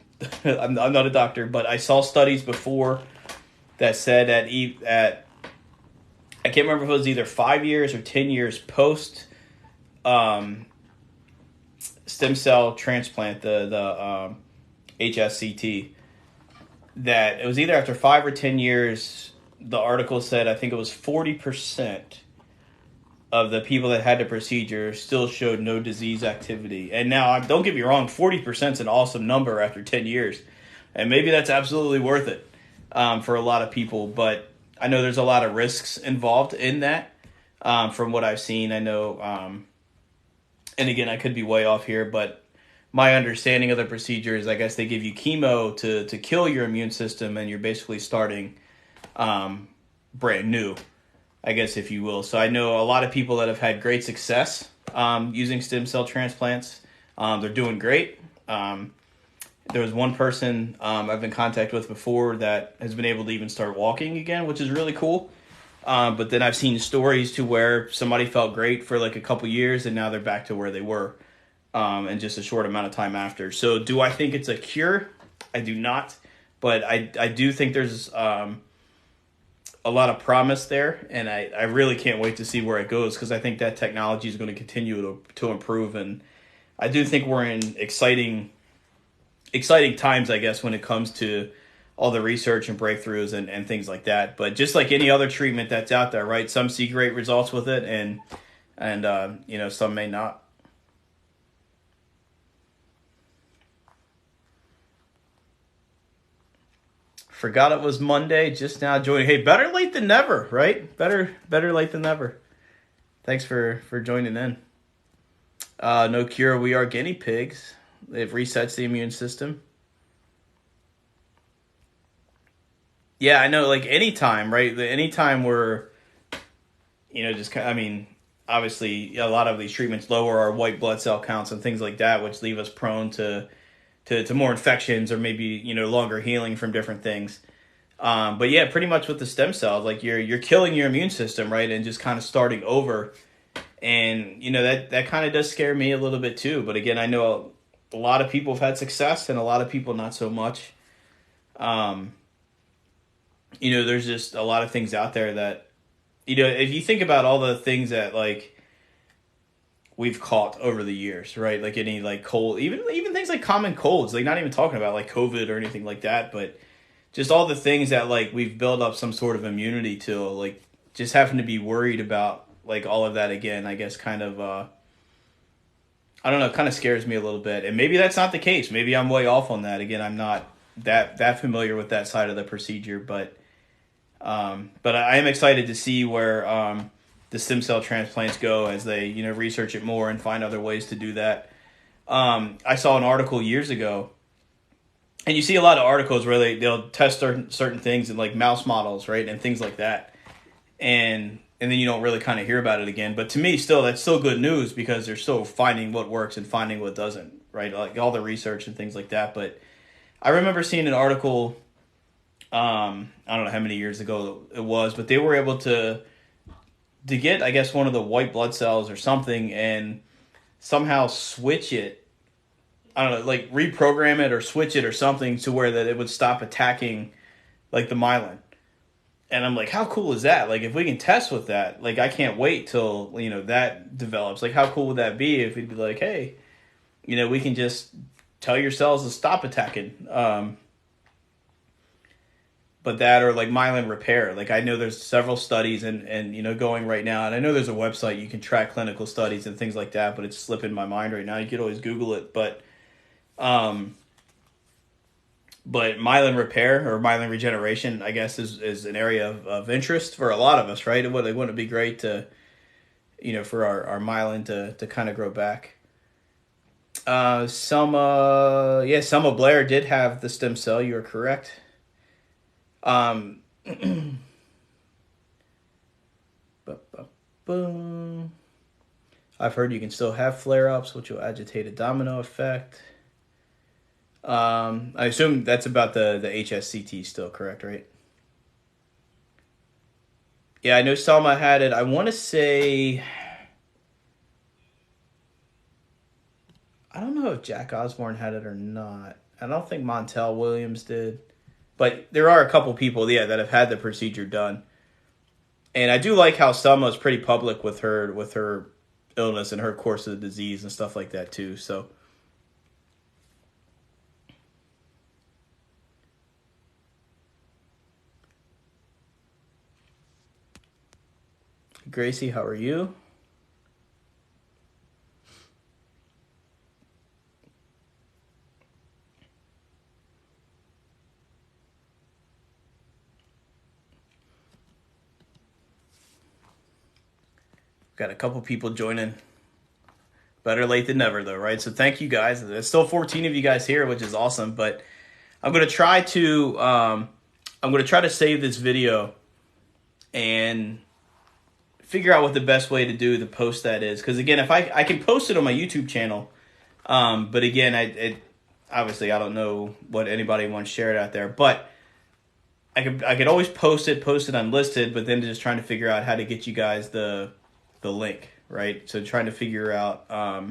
I'm not a doctor, but I saw studies before that said at I can't remember if it was either 5 years or 10 years post stem cell transplant, the HSCT, that it was either after 5 or 10 years. The article said I think it was 40% of the people that had the procedure still showed no disease activity. And now, don't get me wrong, 40% is an awesome number after 10 years. And maybe that's absolutely worth it for a lot of people. But I know there's a lot of risks involved in that from what I've seen. I know, and again, I could be way off here, but my understanding of the procedure is I guess they give you chemo to kill your immune system, and you're basically starting brand new, I guess, if you will. So I know a lot of people that have had great success using stem cell transplants. They're doing great. There was one person I've been in contact with before that has been able to even start walking again, which is really cool. But then I've seen stories to where somebody felt great for like a couple years, and now they're back to where they were in just a short amount of time after. So do I think it's a cure? I do not. But I do think there's a lot of promise there, and I really can't wait to see where it goes, because I think that technology is going to continue to improve, and I do think we're in exciting times, I guess, when it comes to all the research and breakthroughs and things like that. But just like any other treatment that's out there, right? Some see great results with it, and some may not. Forgot it was Monday. Just now joining. Hey, better late than never, right? Better late than never. Thanks for joining in. No cure. We are guinea pigs. It resets the immune system. Yeah, I know. Like anytime, right? Anytime we're, just I mean, obviously a lot of these treatments lower our white blood cell counts and things like that, which leave us prone to more infections or maybe longer healing from different things. But yeah, pretty much with the stem cells, like you're killing your immune system, right, and just kind of starting over. And that kind of does scare me a little bit too. But again, I know a lot of people have had success and a lot of people not so much. Um, there's just a lot of things out there that if you think about all the things that like we've caught over the years, right? Like any like cold, even things like common colds, like not even talking about like COVID or anything like that, but just all the things that like we've built up some sort of immunity to, like just having to be worried about like all of that again, I guess kind of I don't know, kind of scares me a little bit. And maybe that's not the case. Maybe I'm way off on that. Again, I'm not that familiar with that side of the procedure, but I am excited to see where the stem cell transplants go as they research it more and find other ways to do that. I saw an article years ago, and you see a lot of articles where they'll test certain things in like mouse models, right, and things like that, and then you don't really kind of hear about it again. But to me, still, that's still good news because they're still finding what works and finding what doesn't, right? Like all the research and things like that. But I remember seeing an article, I don't know how many years ago it was, but they were able to get, I guess, one of the white blood cells or something and somehow switch it. I don't know, like reprogram it or switch it or something to where that it would stop attacking like the myelin. And I'm like, how cool is that? Like, if we can test with that, like, I can't wait till, that develops. Like, how cool would that be if we'd be like, hey, we can just tell your cells to stop attacking. But that or like myelin repair. Like, I know there's several studies and going right now. And I know there's a website you can track clinical studies and things like that, but it's slipping my mind right now. You could always Google it. Um, But myelin repair or myelin regeneration, I guess, is an area of interest for a lot of us, right? Wouldn't it be great to, for our myelin to kind of grow back? Selma Blair did have the stem cell. You are correct. Um, boom. I've heard you can still have flare ups, which will agitate a domino effect. I assume that's about the HSCT still, correct, right? Yeah, I know Selma had it. I want to say, I don't know if Jack Osborne had it or not. I don't think Montel Williams did. But there are a couple people, yeah, that have had the procedure done. And I do like how Selma is pretty public with her illness and her course of the disease and stuff like that too. So Gracie, how are you? Got a couple people joining. Better late than never, though, right? So thank you guys. There's still 14 of you guys here, which is awesome. But I'm gonna try to save this video and figure out what the best way to do the post that is. Because again, if I can post it on my YouTube channel, but again, obviously I don't know what anybody wants shared out there, but I could always post it unlisted, but then just trying to figure out how to get you guys the link, right? So trying to figure out how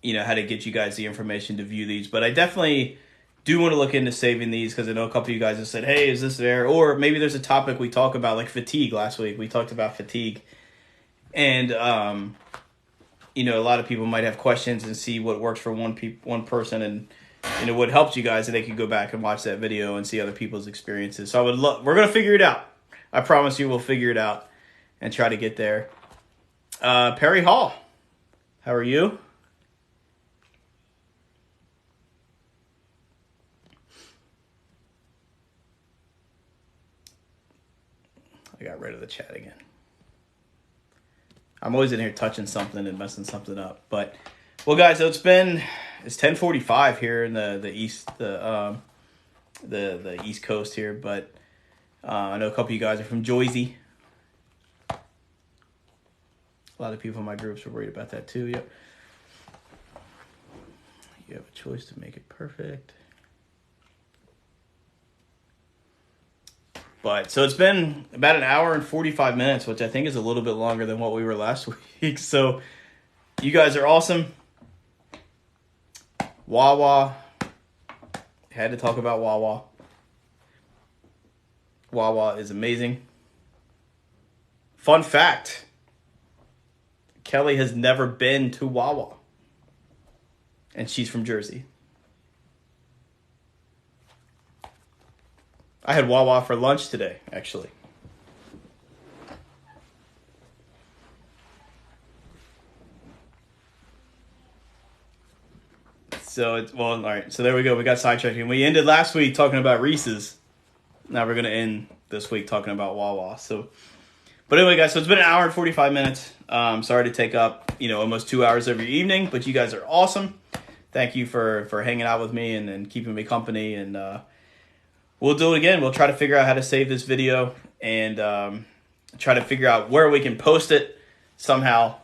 to get you guys the information to view these. But I definitely do want to look into saving these because I know a couple of you guys have said, hey, is this there? Or maybe there's a topic we talk about, like fatigue. Last week we talked about fatigue. And a lot of people might have questions and see what works for one person and what helps you guys, and they can go back and watch that video and see other people's experiences. So we're going to figure it out. I promise you we'll figure it out and try to get there. Perry Hall, how are you? I got rid of the chat again. I'm always in here touching something and messing something up. But well, guys, so it's 10:45 here in the East Coast here, but I know a couple of you guys are from Jersey. A lot of people in my groups are worried about that too. Yep. You have a choice to make it perfect. But so it's been about an hour and 45 minutes, which I think is a little bit longer than what we were last week. So you guys are awesome. Wawa. Had to talk about Wawa. Wawa is amazing. Fun fact. Kelly has never been to Wawa. And she's from Jersey. I had Wawa for lunch today, actually. So it's all right. So there we go. We got sidetracked. And we ended last week talking about Reese's. Now we're gonna end this week talking about Wawa. So, but anyway, guys. So it's been an hour and 45 minutes. Sorry to take up almost 2 hours of your evening, but you guys are awesome. Thank you for hanging out with me and keeping me company. And we'll do it again. We'll try to figure out how to save this video and try to figure out where we can post it somehow.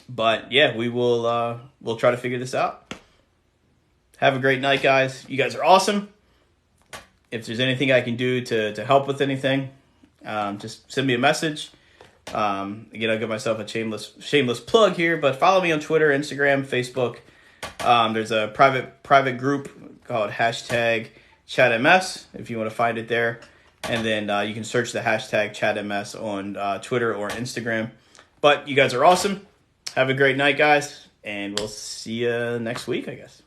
But yeah, we'll try to figure this out. Have a great night, guys. You guys are awesome. If there's anything I can do to help with anything, just send me a message. Again, I'll give myself a shameless plug here, but follow me on Twitter, Instagram, Facebook. There's a private group called #ChatMS if you want to find it there. And then you can search the hashtag #ChatMS on Twitter or Instagram. But you guys are awesome. Have a great night, guys. And we'll see you next week, I guess.